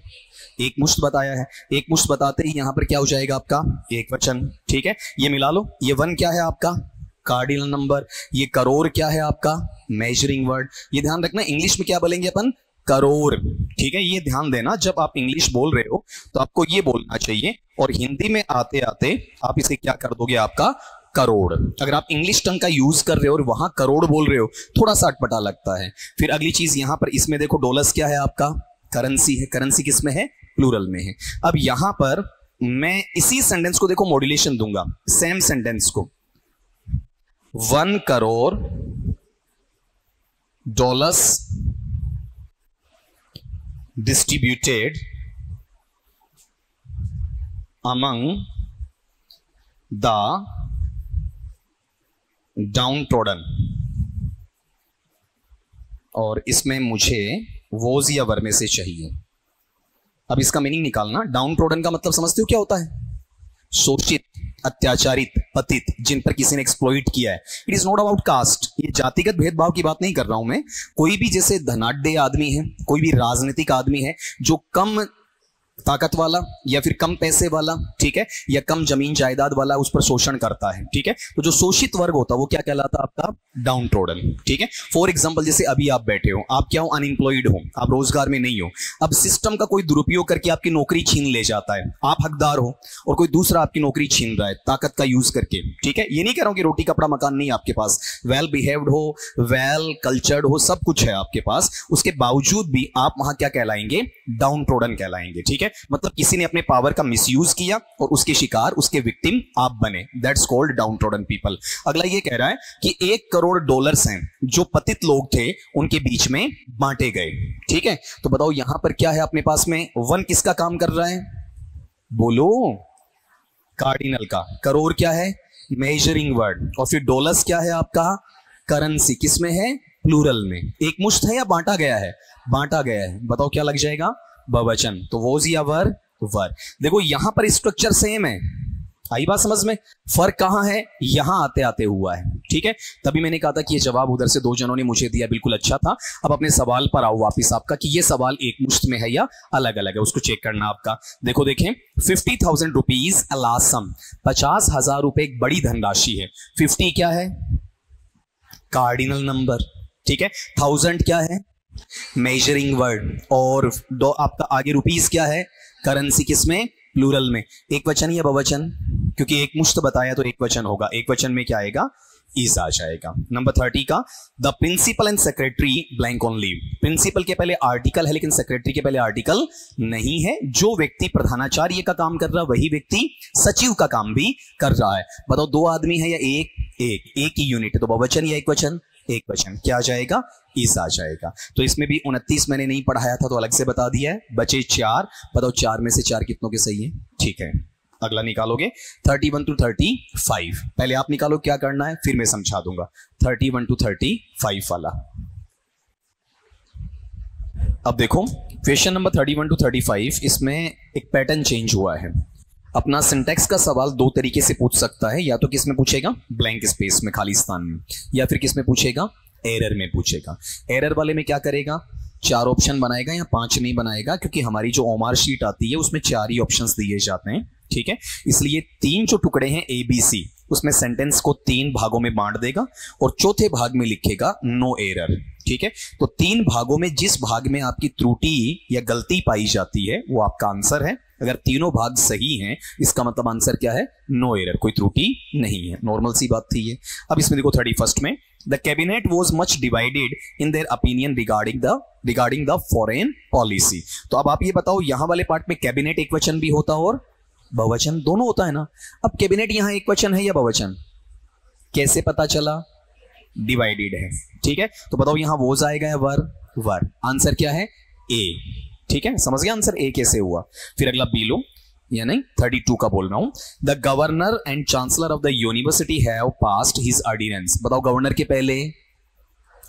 एक मुश्त बताया है। एक मुश्त बताते ही यहां पर क्या हो जाएगा आपका, एक वचन, ठीक है। ये मिला लो, ये 1 क्या है आपका, कार्डिनल नंबर, ये करोड़ क्या है आपका, मेजरिंग वर्ड। ये ध्यान रखना, इंग्लिश में क्या बोलेंगे अपन, करोड़, ठीक है। ये ध्यान देना, जब आप इंग्लिश बोल रहे हो तो आपको ये बोलना चाहिए, और हिंदी में आते आते आप इसे क्या कर दोगे, आपका करोड़। अगर आप इंग्लिश टंग का यूज कर रहे हो और वहां करोड़ बोल रहे हो, थोड़ा सा अटपटा लगता है। फिर अगली चीज यहां पर इसमें देखो, डॉलर्स क्या है आपका, करेंसी है। करेंसी किस में है, प्लूरल में है। अब यहां पर मैं इसी सेंटेंस को देखो मॉड्यूलेशन दूंगा, सेम सेंटेंस को, 1 crore dollars distributed among the down trodden, और इसमें मुझे वोज या वर में से चाहिए। अब इसका मीनिंग निकालना, डाउन ट्रोडन का मतलब समझते हो क्या होता है, शोषित, अत्याचारित, पतित, जिन पर किसी ने एक्सप्लॉइट किया है। It is not about cast, ये जातिगत भेदभाव की बात नहीं कर रहा हूं मैं। कोई भी जैसे धनाढ्य आदमी है, कोई भी राजनीतिक आदमी है जो कम ताकत वाला या फिर कम पैसे वाला, ठीक है, या कम जमीन जायदाद वाला उस पर शोषण करता है, ठीक है। तो जो शोषित वर्ग होता है वो क्या कहलाता है, आपका डाउन ट्रोडन, ठीक है। फॉर एग्जांपल जैसे अभी आप बैठे हो, आप क्या हो, अनएम्प्लॉयड हो, आप रोजगार में नहीं हो। अब सिस्टम का कोई दुरुपयोग करके आपकी नौकरी छीन ले जाता है, आप हकदार हो और कोई दूसरा आपकी नौकरी छीन रहा है ताकत का यूज करके, ठीक है। ये नहीं कह रहा हूं कि रोटी कपड़ा मकान नहीं आपके पास, वेल बिहेव्ड हो, वेल कल्चर्ड हो, सब कुछ है आपके पास, उसके बावजूद भी आप वहां क्या कहलाएंगे, डाउन ट्रोडन कहलाएंगे, ठीक है। मतलब किसी ने अपने पावर का मिसयूज किया और उसके शिकार, उसके विक्टिम आप बने, that's called down trodden people. अगला ये कह रहा है कि 1 करोड़ डॉलर्स हैं जो पतित लोग थे उनके बीच में बांटे गए, ठीक है। तो बताओ यहां पर क्या है अपने पास में, 1 किसका काम कर रहा है, बोलो, कार्डिनल का। करोड़ क्या है, मेजरिंग वर्ड, और फिर डॉलर्स क्या है आपका, करेंसी, किसमें है, प्लूरल में। एक मुश्त है या बांटा गया है, बांटा गया है, बताओ क्या लग जाएगा, बहुवचन। तो वोज या वर, वर। देखो यहां पर स्ट्रक्चर सेम है, आई बात समझ में, फर्क कहां है, यहां आते आते हुआ है, ठीक है। तभी मैंने कहा था कि ये जवाब उधर से दो जनों ने मुझे दिया, बिल्कुल अच्छा था। अब अपने सवाल पर आओ वापिस आपका, कि ये सवाल एक मुश्त में है या अलग अलग है, उसको चेक करना आपका। देखो देखें, 50,000 रुपीज अलासम, 50,000 रुपए एक बड़ी धनराशि है। 50 क्या है, कार्डिनल नंबर, ठीक है। 1000 क्या है, मेजरिंग वर्ड, और दो आपका आगे रुपीस क्या है, करेंसी, किसमें, प्लूरल में। एक वचन या बहुवचन, क्योंकि एक मुश्त बताया तो एक वचन होगा, एक वचन में क्या आएगा, इज आ जाएगा। नंबर 30 का, the principal and secretary blank on leave. Principal के पहले आर्टिकल है लेकिन सेक्रेटरी के पहले आर्टिकल नहीं है। जो व्यक्ति प्रधानाचार्य का काम कर रहा है वही व्यक्ति सचिव का काम भी कर रहा है। बताओ दो आदमी है या एक ही यूनिट है, तो बहुवचन या एक वचन, एक वचन। क्या आ जाएगा, इस आ जाएगा। तो इसमें भी 29 मैंने नहीं पढ़ाया था तो अलग से बता दिया है। बचे 4, बताओ 4 में से 4 कितनों के सही है, ठीक है। अगला निकालोगे 31 to 35, पहले आप निकालो क्या करना है, फिर मैं समझा दूंगा। 31 to 35 वाला। अब देखो क्वेश्चन नंबर 31 to 35, इसमें एक पैटर्न चेंज हुआ है। अपना सिंटैक्स का सवाल दो तरीके से पूछ सकता है, या तो किस में पूछेगा, ब्लैंक स्पेस में, खाली स्थान में, या फिर किस में पूछेगा, एरर में पूछेगा। एरर वाले में क्या करेगा, 4 ऑप्शन बनाएगा या 5 नहीं बनाएगा, क्योंकि हमारी जो ओमार शीट आती है उसमें 4 ही ऑप्शंस दिए जाते हैं, ठीक है। इसलिए 3 जो टुकड़े हैं ABC, उसमें सेंटेंस को 3 भागों में बांट देगा और चौथे भाग में लिखेगा नो एरर, ठीक है। तो 3 भागों में जिस भाग में आपकी त्रुटि या गलती पाई जाती है वो आपका आंसर है। अगर तीनों भाग सही हैं इसका मतलब आंसर क्या है, नो एरर, कोई त्रुटि नहीं है। नॉर्मल सी बात थी ये। अब इसमें देखो 31 में, the cabinet was much divided in their opinion regarding the foreign policy. तो अब आप ये बताओ, यहां वाले पार्ट में कैबिनेट एक वचन भी होता और बहुवचन दोनों होता है ना। अब कैबिनेट यहां एक वचन है या बहुवचन, कैसे पता चला, डिवाइडेड है, ठीक है। तो बताओ यहां वोज आएगा या वर, वर। आंसर क्या है, ए, ठीक है। समझ गया आंसर ए कैसे हुआ। फिर अगला बी लो, या नहीं 32 का बोल रहा हूं। The governor and chancellor of the university have passed his ordinance. बताओ गवर्नर के पहले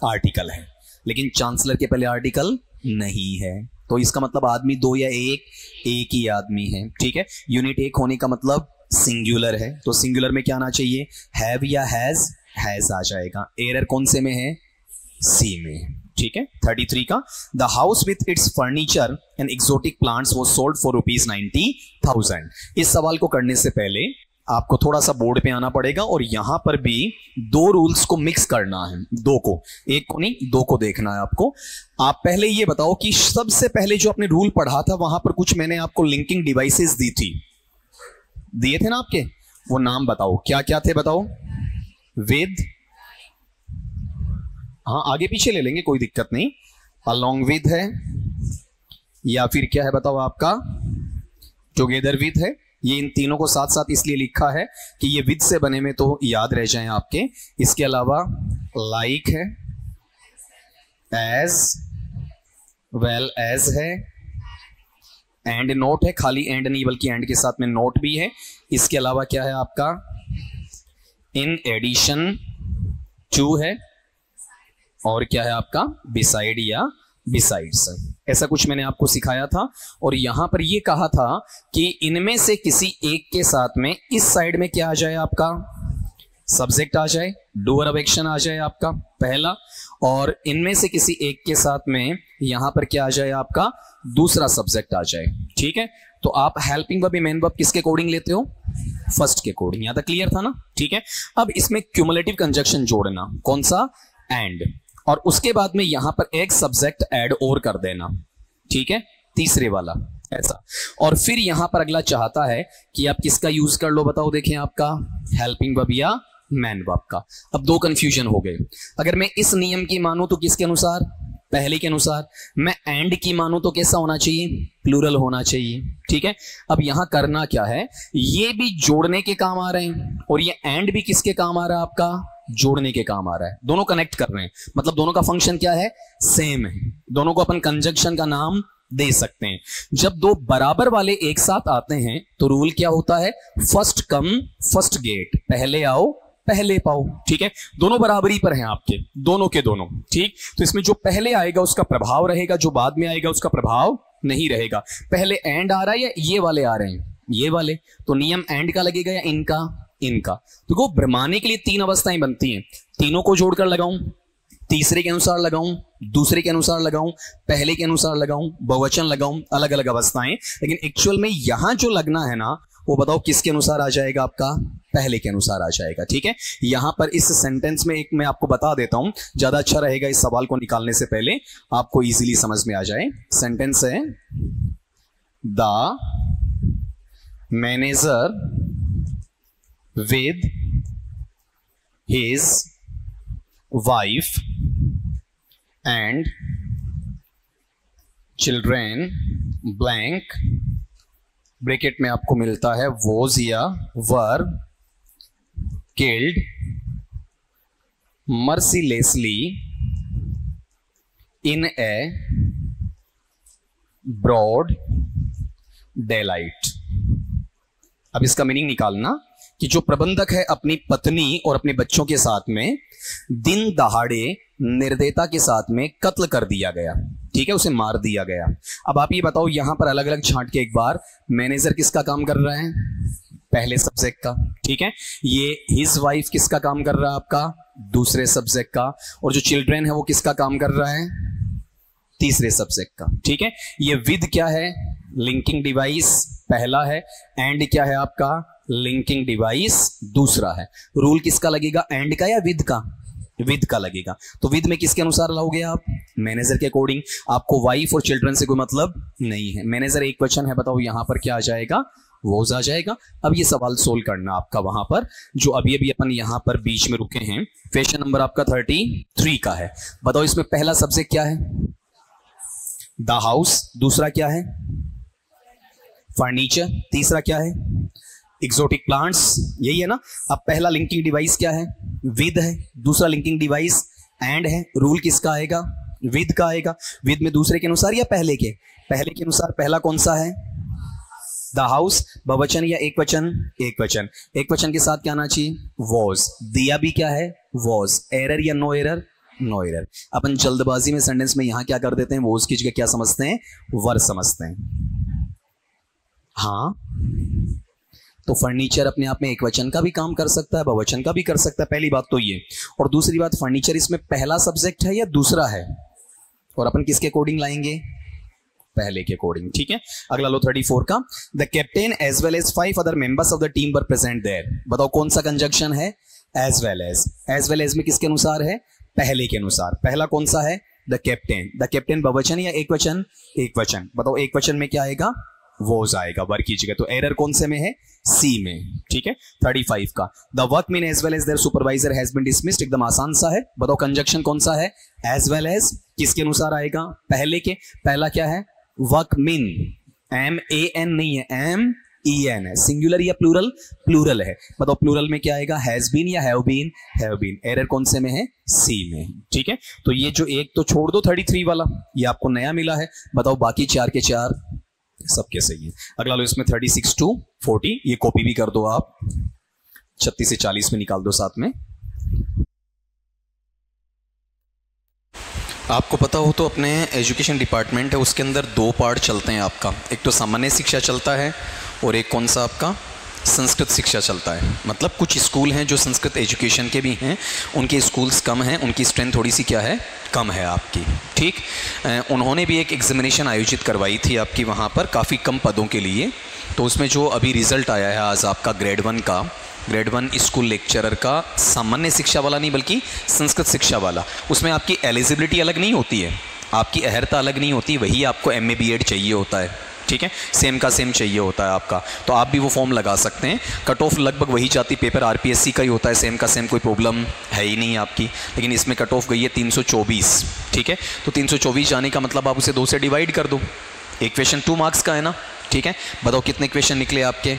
आर्टिकल है लेकिन चांसलर के पहले आर्टिकल नहीं है, तो इसका मतलब आदमी 2 या एक ही आदमी है, ठीक है। यूनिट 1 होने का मतलब सिंगुलर है, तो सिंगुलर में क्या आना चाहिए, हैव या हैज आ जाएगा। एरर कौन से में है, सी में, ठीक है। 33 का, the house with its furniture and exotic plants was sold for ₹90,000। इस सवाल को करने से पहले आपको थोड़ा सा बोर्ड पे आना पड़ेगा और यहां पर भी 2 रूल्स को मिक्स करना है, 2 को, एक को नहीं 2 को देखना है आपको। आप पहले ये बताओ कि सबसे पहले जो आपने रूल पढ़ा था वहां पर कुछ मैंने आपको लिंकिंग डिवाइसेस दी थी, दिए थे ना आपके, वो नाम बताओ क्या क्या थे, बताओ। विद, हाँ आगे पीछे ले लेंगे कोई दिक्कत नहीं, अलोंग विद है, या फिर क्या है बताओ आपका, टुगेदर विद है। ये इन तीनों को साथ साथ इसलिए लिखा है कि ये विद से बने में तो याद रह जाएं आपके। इसके अलावा लाइक है, एज वेल एज है, एंड नोट है, खाली एंड नहीं बल्कि एंड के साथ में नोट भी है। इसके अलावा क्या है आपका, इन एडिशन टू है, और क्या है आपका, बिसाइड या बिसाइड्स। ऐसा कुछ मैंने आपको सिखाया था और यहां पर ये कहा था कि इनमें से किसी एक के साथ में इस साइड में क्या आ जाए आपका, सब्जेक्ट आ जाए, डूअर ऑफ एक्शन आ जाए आपका पहला, और इनमें से किसी एक के साथ में यहां पर क्या आ जाए आपका, दूसरा सब्जेक्ट आ जाए, ठीक है। तो आप हेल्पिंग वर्ब, मेन वर्ब किसके अकॉर्डिंग लेते हो, फर्स्ट के अकॉर्डिंग। यहां तक क्लियर था ना, ठीक है। अब इसमें क्यूमुलेटिव कंजक्शन जोड़ना, कौन सा, एंड, और उसके बाद में यहां पर एक सब्जेक्ट ऐड और कर देना, ठीक है, तीसरे वाला ऐसा। और फिर यहां पर अगला चाहता है कि आप किसका यूज कर लो, बताओ देखें, आपका हेल्पिंग वर्ब या मैन वर्ब का। अब 2 कंफ्यूजन हो गए। अगर मैं इस नियम की मानूं तो किसके अनुसार, पहले के अनुसार। मैं एंड की मानूं तो कैसा होना चाहिए, प्लूरल होना चाहिए, ठीक है। अब यहां करना क्या है, ये भी जोड़ने के काम आ रहे हैं और ये एंड भी किसके काम आ रहा है आपका, जोड़ने के काम आ रहा है। दोनों कनेक्ट कर रहे हैं, मतलब दोनों का फंक्शन क्या है, सेम है। दोनों को अपन कंजक्शन का नाम दे सकते हैं। जब दो बराबर वाले एक साथ आते हैं तो रूल क्या होता है, फर्स्ट कम फर्स्ट गेट, पहले आओ पहले पाओ। ठीक है, दोनों बराबरी पर हैं आपके, दोनों के दोनों। ठीक, तो इसमें जो पहले आएगा उसका प्रभाव रहेगा, जो बाद में आएगा उसका प्रभाव नहीं रहेगा। पहले एंड आ रहा है या ये वाले आ रहे हैं, ये वाले, तो नियम एंड का लगेगा या इनका, इनका। तो वो भ्रमाने के लिए तीन अवस्थाएं बनती हैं, तीनों को जोड़कर लगाऊं, तीसरे के अनुसार लगाऊं, दूसरे के अनुसार लगाऊं, पहले के अनुसार लगाऊं, बहुवचन लगाऊं, अलग अलग अवस्थाएं। लेकिन एक्चुअल में यहां जो लगना है ना, वो बताओ किसके अनुसार आ जाएगा, आपका पहले के अनुसार आ जाएगा। ठीक है, यहां पर इस सेंटेंस में एक मैं आपको बता देता हूं, ज्यादा अच्छा रहेगा इस सवाल को निकालने से पहले आपको इजीली समझ में आ जाए। सेंटेंस है, the manager with his wife and children blank, bracket में आपको मिलता है वॉज या were killed mercilessly in a broad daylight. अब इसका मीनिंग निकालना कि जो प्रबंधक है अपनी पत्नी और अपने बच्चों के साथ में दिन दहाड़े निर्दयता के साथ में कत्ल कर दिया गया। ठीक है, उसे मार दिया गया। अब आप ये बताओ, यहां पर अलग अलग छांट के एक बार, मैनेजर किसका काम कर रहा है, पहले सब्जेक्ट का। ठीक है, ये हिज वाइफ किसका काम कर रहा है, आपका दूसरे सब्जेक्ट का। और जो चिल्ड्रेन है वो किसका काम कर रहा है, तीसरे सब्जेक्ट का। ठीक है, ये विद क्या है, लिंकिंग डिवाइस पहला है, एंड क्या है आपका, लिंकिंग डिवाइस दूसरा है। रूल किसका लगेगा, एंड का या विद का, विद का लगेगा। तो विद में किसके अनुसार लाओगे आप, मैनेजर के अकॉर्डिंग। आपको वाइफ और चिल्ड्रन से कोई मतलब नहीं है, मैनेजर एक वचन है, बताओ यहां पर क्या आ जाएगा, वोज आ जाएगा। अब ये सवाल सोल्व करना आपका वहां पर, जो अभी अभी अपन यहां पर बीच में रुके हैं। क्वेश्चन नंबर आपका 33 का है। बताओ इसमें पहला सब्जेक्ट क्या है, द हाउस, दूसरा क्या है, फर्नीचर, तीसरा क्या है, एक्सोटिक प्लांट्स, यही है ना। अब पहला लिंकिंग डिवाइस क्या है, विद है, दूसरा लिंकिंग डिवाइस एंड है। रूल किसका आएगा, विद का आएगा। विद में दूसरे के अनुसार या पहले के, पहले के अनुसार। पहला कौन सा है, द हाउस, बहुवचन या एक वचन, एक वचन। एक वचन के साथ क्या आना चाहिए, वॉज। दिया भी क्या है, वॉज। एरर या नो एरर, नो एरर। अपन जल्दबाजी में सेंटेंस में यहां क्या कर देते हैं, वॉज की जगह क्या समझते हैं, वर समझते हैं। हाँ, तो फर्नीचर अपने आप में एक वचन का भी काम कर सकता है, बहुवचन का भी कर सकता है, पहली बात तो ये। और दूसरी बात, फर्नीचर इसमें पहला सब्जेक्ट है या दूसरा है, और अपन किसके अकॉर्डिंग लाएंगे, पहले के अकॉर्डिंग। ठीक है, अगला लो 34 का, the captain as well as 5 other members of the team were present there. बताओ कौन सा कंजक्शन है, as well as. As well as में किसके अनुसार है, पहले के अनुसार। पहला कौन सा है, द कैप्टन। द कैप्टन बहुवचन या एक वचन, एक वचन। बताओ एक वचन में क्या आएगा, वोज आएगा, वर की जगह। तो एरर कौन से में है, सी में। ठीक है, 35 का, the workman as well as their supervisor has been dismissed. एकदम आसान सा है। बताओ कंजक्शन कौन सा है, एज वेल एज, किसके अनुसार आएगा, पहले के। पहला क्या है, वर्कमैन, MAN नहीं है, MEN है। सिंगुलर या प्लूरल, प्लूरल है। बताओ प्लूरल में क्या आएगा, हैज बीन या have been, have been. Error कौन से में है, सी में। ठीक है, तो ये जो एक तो छोड़ दो 33 वाला, ये आपको नया मिला है। बताओ बाकी 4 के 4 सबके सही है। अगला लो इसमें 36 to 40, ये कॉपी भी कर दो आप, 36 से 40 में निकाल दो साथ में। आपको पता हो तो अपने एजुकेशन डिपार्टमेंट है, उसके अंदर 2 पार्ट चलते हैं आपका। एक तो सामान्य शिक्षा चलता है और एक कौन सा आपका, संस्कृत शिक्षा चलता है। मतलब कुछ स्कूल हैं जो संस्कृत एजुकेशन के भी हैं, उनके स्कूल्स कम हैं, उनकी स्ट्रेंथ थोड़ी सी क्या है, कम है आपकी। ठीक, उन्होंने भी एक एग्जामिनेशन आयोजित करवाई थी आपकी वहाँ पर, काफ़ी कम पदों के लिए। तो उसमें जो अभी रिज़ल्ट आया है आज आपका ग्रेड 1 का, ग्रेड 1 स्कूल लेक्चरर का, सामान्य शिक्षा वाला नहीं बल्कि संस्कृत शिक्षा वाला, उसमें आपकी एलिजिबिलिटी अलग नहीं होती है, आपकी अहर्ता अलग नहीं होती, वही आपको MA BEd चाहिए होता है। ठीक है, सेम का सेम चाहिए होता है आपका, तो आप भी वो फॉर्म लगा सकते हैं। कट ऑफ लगभग वही जाती, पेपर RPSC का ही होता है, सेम का सेम, कोई प्रॉब्लम है ही नहीं आपकी। लेकिन इसमें कट ऑफ गई है 324। ठीक है, तो 324 जाने का मतलब आप उसे 2 से डिवाइड कर दो। एक क्वेश्चन 2 मार्क्स का है ना। ठीक है, बताओ कितने क्वेश्चन निकले आपके,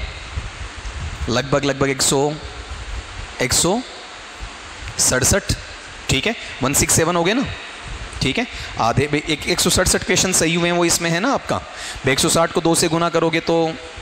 लगभग 167। ठीक है, 167 हो गए ना, ठीक है, आधे 167 क्वेश्चन सही हुए हैं वो इसमें है ना आपका। 160 को 2 से गुना करोगे तो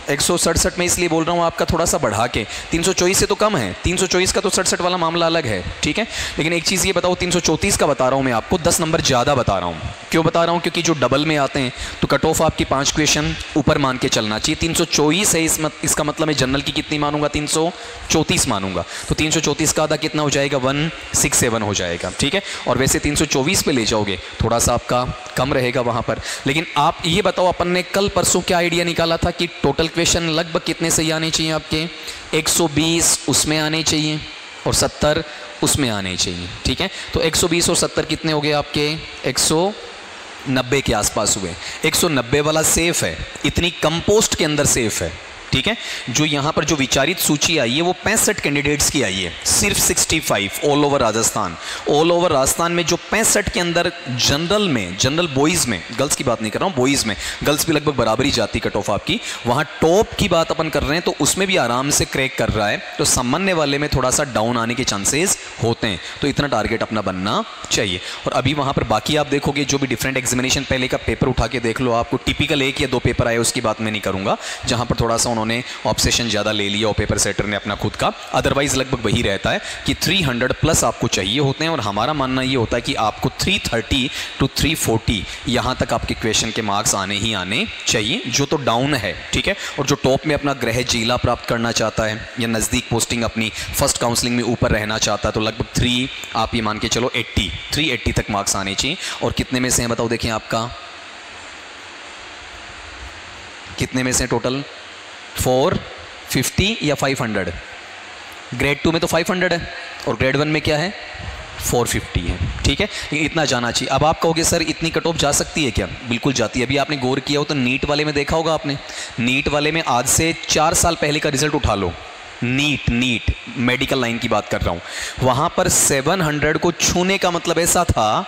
167 में इसलिए बोल रहा हूँ आपका थोड़ा सा बढ़ा के, 324 से तो कम है, 324 का तो 67 वाला मामला अलग है, ठीक है। लेकिन एक चीज़ ये बताओ, 334 का बता रहा हूँ मैं आपको, 10 नंबर ज़्यादा बता रहा हूँ। क्यों बता रहा हूँ? क्योंकि जो डबल में आते हैं तो कट ऑफ आपकी 5 क्वेश्चन ऊपर मान के चलना चाहिए। 324 है इसका मतलब मैं जनरल की कितनी मानूंगा? 334 मानूंगा। तो 334 का आधा कितना हो जाएगा? 167 हो जाएगा, ठीक है। और वैसे 324 पे ले जाओगे थोड़ा सा आपका कम रहेगा वहाँ पर। लेकिन आप ये बताओ, अपन ने कल परसों क्या आइडिया निकाला था कि टोटल क्वेश्चन लगभग कितने सही आने चाहिए आपके? 120 उसमें आने चाहिए और 70 उसमें आने चाहिए, ठीक है। तो 120 और 70 कितने हो गए आपके? 190 के आसपास हुए। 190 वाला सेफ है, इतनी कम पोस्ट के अंदर सेफ है, ठीक है। जो यहाँ पर जो विचारित सूची आई है वो 65 कैंडिडेट्स की आई है, सिर्फ 65 all over Rajasthan. All over Rajasthan में जो 65 के अंदर जनरल में, जनरल बॉयज़ में, गर्ल्स की बात नहीं कर रहा हूँ, बॉयज़ में, गर्ल्स भी लगभग बराबरी जाती कट ऑफ आपकी, वहाँ टॉप की बात अपन कर रहे हैं तो उसमें भी आराम से क्रैक कर रहा है। तो सामान्य वाले में थोड़ा सा डाउन आने के चांसेस होते हैं, तो इतना टारगेट अपना बनना चाहिए। और अभी वहाँ पर बाकी आप देखोगे जो भी डिफरेंट एग्जामिनेशन, पहले का पेपर उठा के देख लो, आपको टिपिकल 1 या 2 पेपर आए उसकी बात मैं नहीं करूँगा, जहाँ पर थोड़ा सा उन्होंने ऑब्सेशन ज़्यादा ले लिया और पेपर सेटर ने अपना खुद का। अदरवाइज लगभग वही रहता है कि 300 प्लस आपको चाहिए होते हैं। और हमारा मानना ये होता है कि आपको 330 to 340 यहाँ तक आपके क्वेश्चन के मार्क्स आने ही आने चाहिए, जो तो डाउन है, ठीक है। और जो टॉप में अपना गृह जिला प्राप्त करना चाहता है या नज़दीक पोस्टिंग अपनी फर्स्ट काउंसलिंग में ऊपर रहना चाहता है, तो लगभग 3 आप ये मान के चलो 380 तक मार्क्स आने चाहिए। और कितने में से हैं बताओ? देखें आपका कितने में से टोटल? 450 या 500? ग्रेड 2 में तो 500 है और ग्रेड 1 में क्या है? 450 है, ठीक है। इतना जाना चाहिए। अब आप कहोगे सर इतनी कट ऑफ जा सकती है क्या? बिल्कुल जाती है। अभी आपने गौर किया हो तो नीट वाले में देखा होगा आपने, नीट वाले में आज से 4 साल पहले का रिजल्ट उठा लो, नीट मेडिकल लाइन की बात कर रहा हूँ, वहाँ पर 700 को छूने का मतलब ऐसा था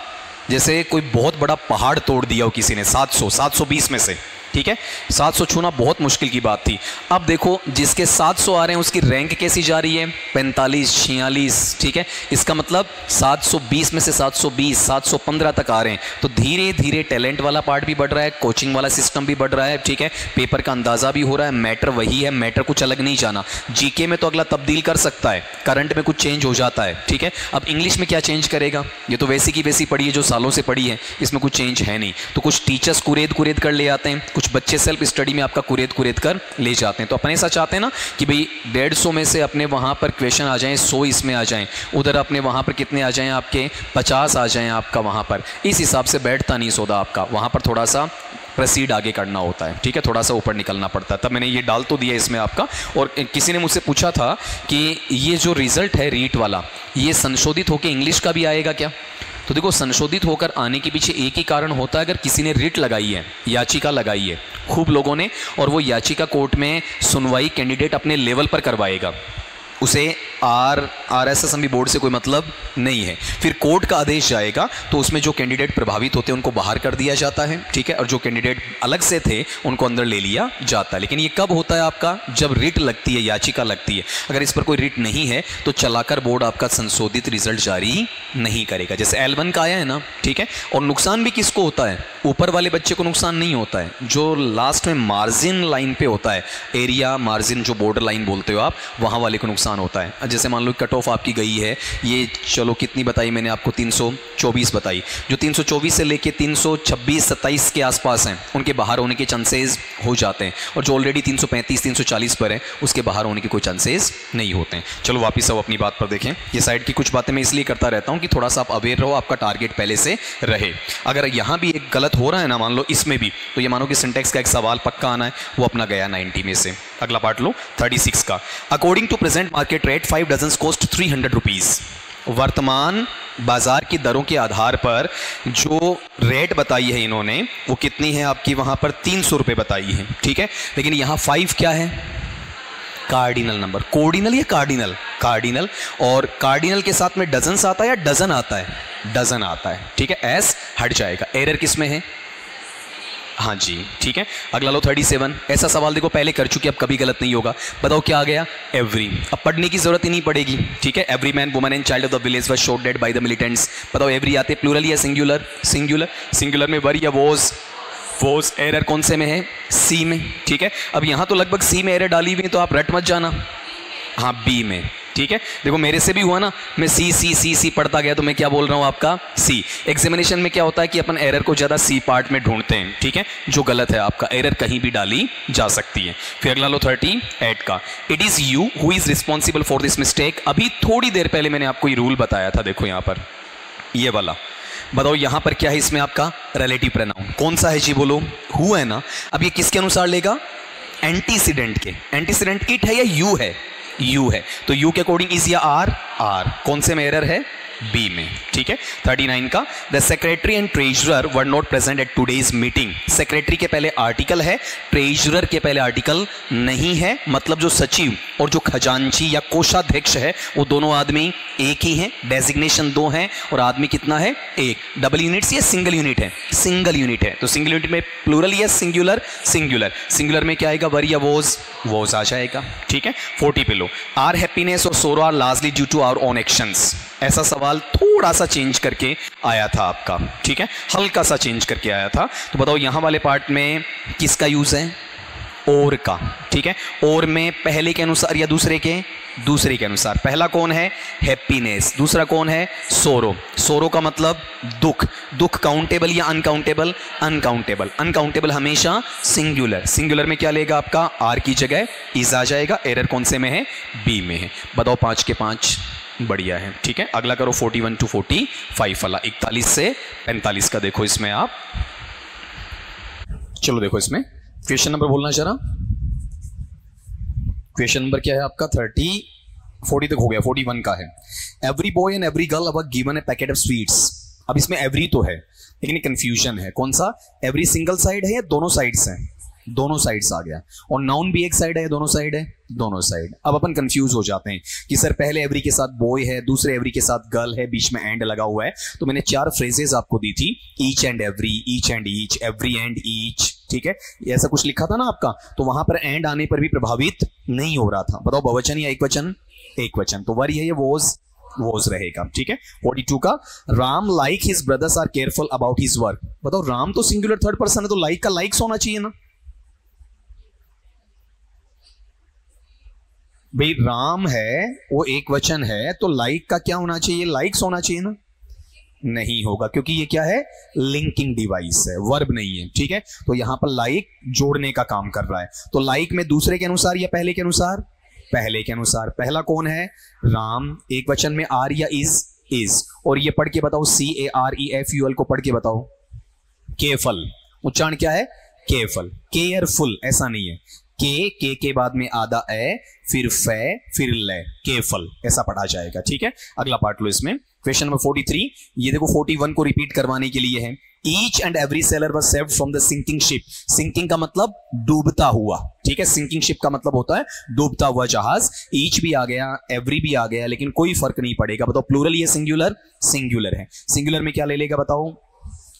जैसे कोई बहुत बड़ा पहाड़ तोड़ दिया हो किसी ने। 720 में से, ठीक है, 700 छूना बहुत मुश्किल की बात थी। अब देखो जिसके 700 आ रहे हैं उसकी रैंक कैसी जा रही है? 45, 46, ठीक है। इसका मतलब 720 में से 720, 715 तक आ रहे हैं। तो धीरे धीरे टैलेंट वाला पार्ट भी बढ़ रहा है, कोचिंग वाला सिस्टम भी बढ़ रहा है, ठीक है। पेपर का अंदाजा भी हो रहा है, मैटर वही है, मैटर कुछ अलग नहीं जाना। जीके में तो अगला तब्दील कर सकता है, करंट में कुछ चेंज हो जाता है, ठीक है। अब इंग्लिश में क्या चेंज करेगा? ये तो वैसी की वैसी पढ़ी है जो सालों से पढ़ी है, इसमें कुछ चेंज है नहीं। तो कुछ टीचर्स कुरेद कर ले आते हैं, कुछ बच्चे सेल्फ स्टडी में आपका कुरेद कर ले जाते हैं। तो अपने ऐसा चाहते हैं ना कि भाई 150 में से अपने वहाँ पर क्वेश्चन आ जाएं, 100 इसमें आ जाएं, उधर अपने वहाँ पर कितने आ जाएं? आपके 50 आ जाएं आपका वहाँ पर। इस हिसाब से बैठता नहीं सौदा आपका, वहाँ पर थोड़ा सा प्रोसीड आगे करना होता है, ठीक है, थोड़ा सा ऊपर निकलना पड़ता है। तब मैंने ये डाल तो दिया इसमें आपका। और किसी ने मुझसे पूछा था कि ये जो रिजल्ट है रीट वाला, ये संशोधित होकर इंग्लिश का भी आएगा क्या? तो देखो, संशोधित होकर आने के पीछे एक ही कारण होता है, अगर किसी ने रिट लगाई है, याचिका लगाई है खूब लोगों ने, और वो याचिका कोर्ट में सुनवाई कैंडिडेट अपने लेवल पर करवाएगा, उसे RSS बोर्ड से कोई मतलब नहीं है। फिर कोर्ट का आदेश जाएगा तो उसमें जो कैंडिडेट प्रभावित होते हैं उनको बाहर कर दिया जाता है, ठीक है, और जो कैंडिडेट अलग से थे उनको अंदर ले लिया जाता है। लेकिन ये कब होता है आपका? जब रिट लगती है, याचिका लगती है। अगर इस पर कोई रिट नहीं है तो चलाकर बोर्ड आपका संशोधित रिजल्ट जारी नहीं करेगा। जैसे L1 का आया है ना, ठीक है। और नुकसान भी किसको होता है? ऊपर वाले बच्चे को नुकसान नहीं होता है, जो लास्ट में मार्जिन लाइन पे होता है, एरिया मार्जिन जो बॉर्डर लाइन बोलते हो आप, वहाँ वाले को नुकसान होता है। जैसे मान लो कट ऑफ आपकी गई है, ये चलो कितनी बताई मैंने आपको? 324 बताई। जो 324 से लेके 326-27 के आसपास हैं उनके बाहर होने के चांसेस हो जाते हैं, और जो ऑलरेडी 335-340 पर है उसके बाहर होने के कोई चांसेस नहीं होते हैं। चलो वापिस अब अपनी बात पर देखें। ये साइड की कुछ बातें मैं इसलिए करता रहता हूँ कि थोड़ा सा आप अवेयर रहो, आपका टारगेट पहले से रहे। अगर यहाँ भी एक गलत हो रहा है ना, मान लो इसमें भी, तो ये मानो कि सिंटेक्स का एक सवाल पक्का आना है, वो अपना गया 90 में से। अगला पार्ट लो 36 का। According to present market rate 5 dozen cost 300 rupees. वर्तमान बाजार की दरों के आधार पर जो रेट बताई है इन्होंने वो कितनी है आपकी? वहाँ पर 300 रुपये बताई है, ठीक है। लेकिन यहाँ 5 क्या है? Cardinal number. कोर्डिनल या कार्डिनल? कार्डिनल। और कार्डिनल के साथ में डजन्स आता है या डजन आता है? डजन आता है, ठीक है। एस हट जाएगा। एरर किस में है? हाँ जी, ठीक है। अगला लो 37। ऐसा सवाल देखो पहले कर चुके, अब कभी गलत नहीं होगा। बताओ क्या आ गया? एवरी। अब पढ़ने की जरूरत ही नहीं पड़ेगी, ठीक है। Every man woman and child of the village was shot dead by the militants. बताओ एवरी आते प्लूरल या सिंगुलर? सिंगुलर। सिंगुलर में वर या वोज एरर कौन से में है? सी में, ठीक है। अब यहां तो लगभग सी में एरर डाली हुई है, तो आप रट मत जाना। हाँ, बी में, ठीक है। देखो मेरे से भी हुआ ना, मैं सी पढ़ता गया तो मैं क्या बोल रहा हूं आपका? सी। एग्जामिनेशन में क्या होता है कि अपन एरर को ज्यादा सी पार्ट में ढूंढते हैं, ठीक है, जो गलत है आपका। एरर कहीं भी डाली जा सकती है। फिर अगला लो 38 का। It is you who is responsible for this mistake. अभी थोड़ी देर पहले मैंने आपको ये रूल बताया था, देखो यहां पर ये वाला। बताओ यहां पर क्या है इसमें आपका? रिलेटिव प्रोनाउन कौन सा है जी? बोलो। हु है ना। अब ये किसके अनुसार लेगा? एंटीसीडेंट के। एंटीसीडेंट इट है या यू है? यू है, तो यू के अकॉर्डिंग इज या आर? आर। कौन से में एरर है? बी में, ठीक है। 39 का। The secretary and treasurer were not present at today's meeting. Secretary के पहले आर्टिकल है, ट्रेजरर के पहले आर्टिकल नहीं है। मतलब जो सचिव और जो खजांची या कोषाध्यक्ष है वो दोनों आदमी एक ही हैं। डेजिग्नेशन 2 है और आदमी कितना है? 1। डबल यूनिट्स या सिंगल यूनिट है? सिंगल यूनिट है। तो सिंगल यूनिट में प्लूरल या सिंगुलर? सिंगुलर। सिंगुलर में क्या आएगा? वर या वोज आ जाएगा, ठीक है। 40 पे लो। आर हैप्पीनेस और sorrow are largely due to our own actions. ऐसा सवाल थोड़ा सा चेंज करके आया था आपका, ठीक है, हल्का सा चेंज करके आया था। तो बताओ यहां वाले पार्ट में किसका यूज है? और का, ठीक है। और में पहले के अनुसार या दूसरे के? दूसरे के अनुसार। पहला कौन है? हैप्पीनेस। दूसरा कौन है? सोरो। सोरो का मतलब दुख। दुख काउंटेबल या अनकाउंटेबल? अनकाउंटेबल। अनकाउंटेबल हमेशा सिंगुलर। सिंगुलर में क्या लेगा आपका? आर की जगह इज आ जाएगा। एरर कौन से में है? बी में है। बताओ 5 के 5 बढ़िया है, ठीक है। अगला करो 41 to 45 वाला। 41 से 45 का देखो इसमें आप। चलो देखो इसमें क्वेश्चन नंबर बोलना जरा। क्वेश्चन नंबर क्या है आपका? 40 तक हो गया, 41 का है। Every boy and every girl were given A packet of sweets. अब इसमें एवरी तो है लेकिन कंफ्यूजन है, कौन सा? एवरी सिंगल साइड है या दोनों साइड्स हैं? दोनों साइड्स आ गया। और नाउन भी एक साइड है या दोनों साइड है? दोनों साइड। अब अपन कंफ्यूज हो जाते हैं कि सर पहले एवरी के साथ बॉय है, दूसरे एवरी के साथ गर्ल है, बीच में एंड लगा हुआ है। तो मैंने 4 फ्रेजेस आपको दी थी, each and every, each and each, every and each, ठीक है। ऐसा कुछ लिखा था ना आपका, तो वहां पर एंड आने पर भी प्रभावित नहीं हो रहा था। बताओ बहुवचन या एकवचन? एकवचन। तो वर ये वोज रहेगा, ठीक है। 42 का। Ram like his brothers are careful about his work. बताओ राम तो सिंगुलर थर्ड पर्सन है, तो लाइक का लाइक्स होना चाहिए ना भाई। राम है वो एक वचन है, तो लाइक का क्या होना चाहिए? लाइक्स होना चाहिए ना। नहीं होगा क्योंकि ये क्या है? लिंकिंग डिवाइस है, वर्ब नहीं है, ठीक है। तो यहां पर लाइक जोड़ने का काम कर रहा है। तो लाइक में दूसरे के अनुसार या पहले के अनुसार? पहले के अनुसार। पहला कौन है? राम। एक वचन में आर या इज। और ये पढ़ के बताओ, CAREFUL को पढ़ के बताओ। केफल। उच्चारण क्या है? केफल। केयरफुल ऐसा नहीं है। के बाद में आधा ए, फिर फे, फिर ले, केफल ऐसा पढ़ा जाएगा, ठीक है। अगला पार्ट लो इसमें। Question number 43। ये देखो 41 को रिपीट करवाने के लिए है। Each and every sailor was saved from the sinking ship. Sinking का मतलब डूबता हुआ, ठीक है। सिंकिंग शिप का मतलब होता है डूबता हुआ जहाज। ईच भी आ गया, एवरी भी आ गया, लेकिन कोई फर्क नहीं पड़ेगा। बताओ प्लूरल या सिंगुलर? सिंगुलर है। सिंगुलर में क्या ले लेगा बताओ?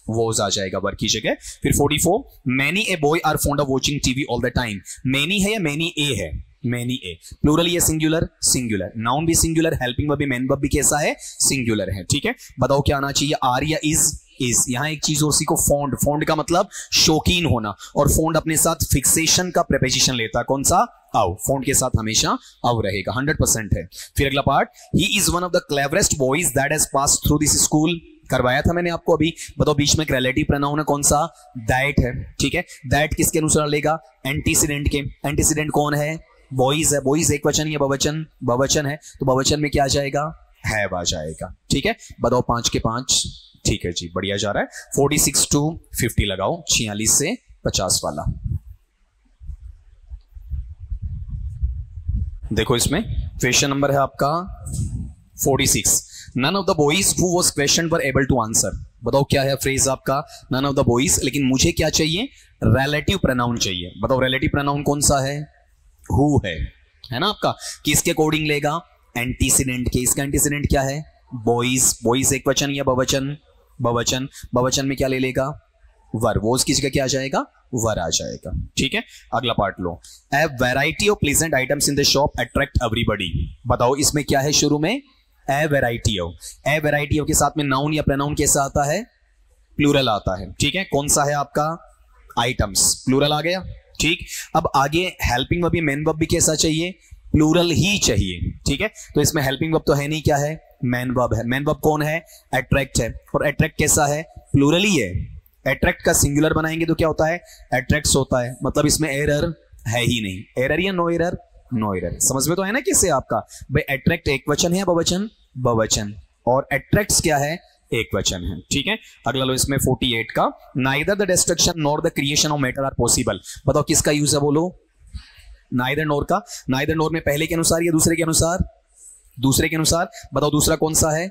वोज आ जाएगा वर की जगह। फिर 44। Many a boy are fond of watching TV all the time. Many है या मैनी ए है? Many a. प्लूरल या सिंगुलर? सिंगुलर। नाउन भी सिंगुलर, हेल्पिंग वर्ब भी, मेन वर्ब भी कैसा है? सिंगुलर है, ठीक है। बताओ क्या आना चाहिए? आर या इज? यहां एक चीज उसी को फॉन्ड। फॉन्ड का मतलब शौकीन होना, और फॉन्ड अपने साथ फिक्सेशन का प्रेपोजिशन लेता है, कौन सा? आव। फॉन्ड के साथ हमेशा आव रहेगा, 100% है। फिर अगला part. He is one of the cleverest boys that has passed through this school. करवाया था मैंने आपको अभी। बताओ बीच में एक रिलेटिव प्रोनाउन है, कौन सा? दैट है, ठीक है। दैट किसके अनुसार लेगा? एंटीसीडेंट के। एंटीसीडेंट कौन है? बॉयज है। बॉयज एक वचन या बहुवचन? बहुवचन है, तो बहुवचन में क्या आ जाएगा? हैव आ जाएगा, ठीक है। बताओ 5 के 5, ठीक है जी, बढ़िया जा रहा है। 46 to 50 लगाओ, 46 से 50 वाला। देखो इसमें क्वेश्चन नंबर है आपका 46। None of the boys who was questioned were able to answer. बताओ क्या है फ्रेज आपका? नन ऑफ द बॉयज, लेकिन मुझे क्या चाहिए? रिलेटिव प्रोनाउन चाहिए। बताओ रिलेटिव प्रोनाउन कौन सा है? हु है ना आपका। किसके अकॉर्डिंग लेगा? एंटीसीडेंट के। इसका एंटीसीडेंट क्या है? बॉयज। बॉयज एक वचन या बहुवचन? बहुवचन। बहुवचन में क्या ले लेगा? वर, वॉज की जगह क्या आ जाएगा, वर आ जाएगा। ठीक है, अगला part low. A variety of pleasant items in the shop attract everybody. बताओ इसमें क्या है शुरू में, ए variety of, A variety of के साथ में नाउन या प्रोनाउन कैसा आता है, प्लूरल आता है। ठीक है, कौन सा है आपका, आइटम्स, प्लूरल आ गया। ठीक, अब आगे हेल्पिंग वर्ब, मेन वर्ब भी कैसा चाहिए, प्लूरल ही चाहिए। ठीक है, तो इसमें हेल्पिंग वर्ब तो है नहीं, क्या है, मेन वर्ब है। मेन वर्ब कौन है, अट्रैक्ट है, और अट्रैक्ट कैसा है, प्लूरल ही है। अट्रैक्ट का सिंगुलर बनाएंगे तो क्या होता है, अट्रैक्ट्स होता है, मतलब इसमें एरर है ही नहीं। एरर या नो एरर, नो एरर। समझ में तो है ना किससे आपका, भाई अट्रैक्ट एक वचन है, बहुवचन, बहुवचन, और अट्रैक्ट्स क्या है, एक वचन है। ठीक है, अगला लो इसमें 48 का, neither the destruction nor the creation of matter are possible. बताओ किसका यूज है, बोलो, नाइदर नॉर का। नाइदर नॉर में पहले के अनुसार या दूसरे के अनुसार, दूसरे के अनुसार। बताओ दूसरा कौन सा है,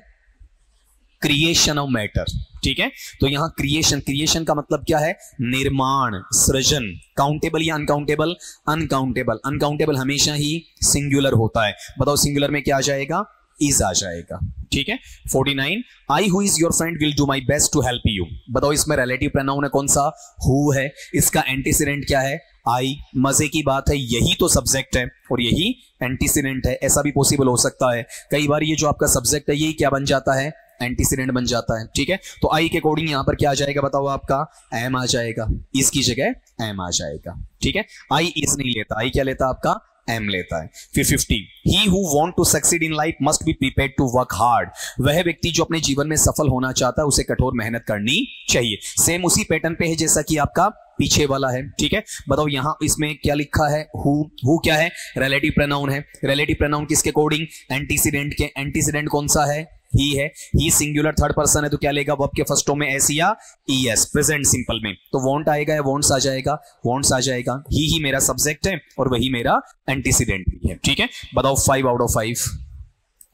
क्रिएशन ऑफ मैटर। ठीक है, तो यहां क्रिएशन, क्रिएशन का मतलब क्या है, निर्माण, सृजन। काउंटेबल या अनकाउंटेबल, अनकाउंटेबल। अनकाउंटेबल हमेशा ही सिंगुलर होता है। बताओ सिंगुलर में क्या आ जाएगा, इज आ जाएगा। ठीक है, 49, I who is your friend will do my best to help you. बताओ इसमें रिलेटिव प्रोनाउन है कौन सा, हु है, इसका एंटीसीडेंट क्या है, आई। मजे की बात है यही तो सब्जेक्ट है और यही एंटीसीडेंट है। ऐसा भी पॉसिबल हो सकता है, कई बार ये जो आपका सब्जेक्ट है यही क्या बन जाता है, एंटीसीडेंट बन जाता है। ठीक है, तो आई के अकॉर्डिंग यहां पर क्या आ जाएगा, बताओ आपका एम आ जाएगा, इसकी जगह एम आ जाएगा। ठीक है, आई इज नहीं लेता, आई क्या लेता आपका, एम लेता है। फिर 50, he who want to succeed in life must be prepared to work hard। वह व्यक्ति जो अपने जीवन में सफल होना चाहता है उसे कठोर मेहनत करनी चाहिए। सेम उसी पैटर्न पे है जैसा कि आपका पीछे वाला है। ठीक है, बताओ यहां इसमें क्या लिखा है, हु क्या है, रिलेटिव प्रोनाउन है। रिलेटिव प्रोनाउन किसके अकॉर्डिंग, एंटीसीडेंट के। एंटीसीडेंट कौन सा है, ही है। ही सिंगुलर थर्ड पर्सन है तो क्या लेगा, वर्ब के फर्स्टो में एस या ईएस, प्रेजेंट सिंपल में। तो वॉन्ट आएगा या वॉन्ट्स आ जाएगा, वॉन्ट्स आ जाएगा। ही मेरा सब्जेक्ट है और वही मेरा एंटीसीडेंट भी है। ठीक है, बताओ 5 आउट ऑफ 5।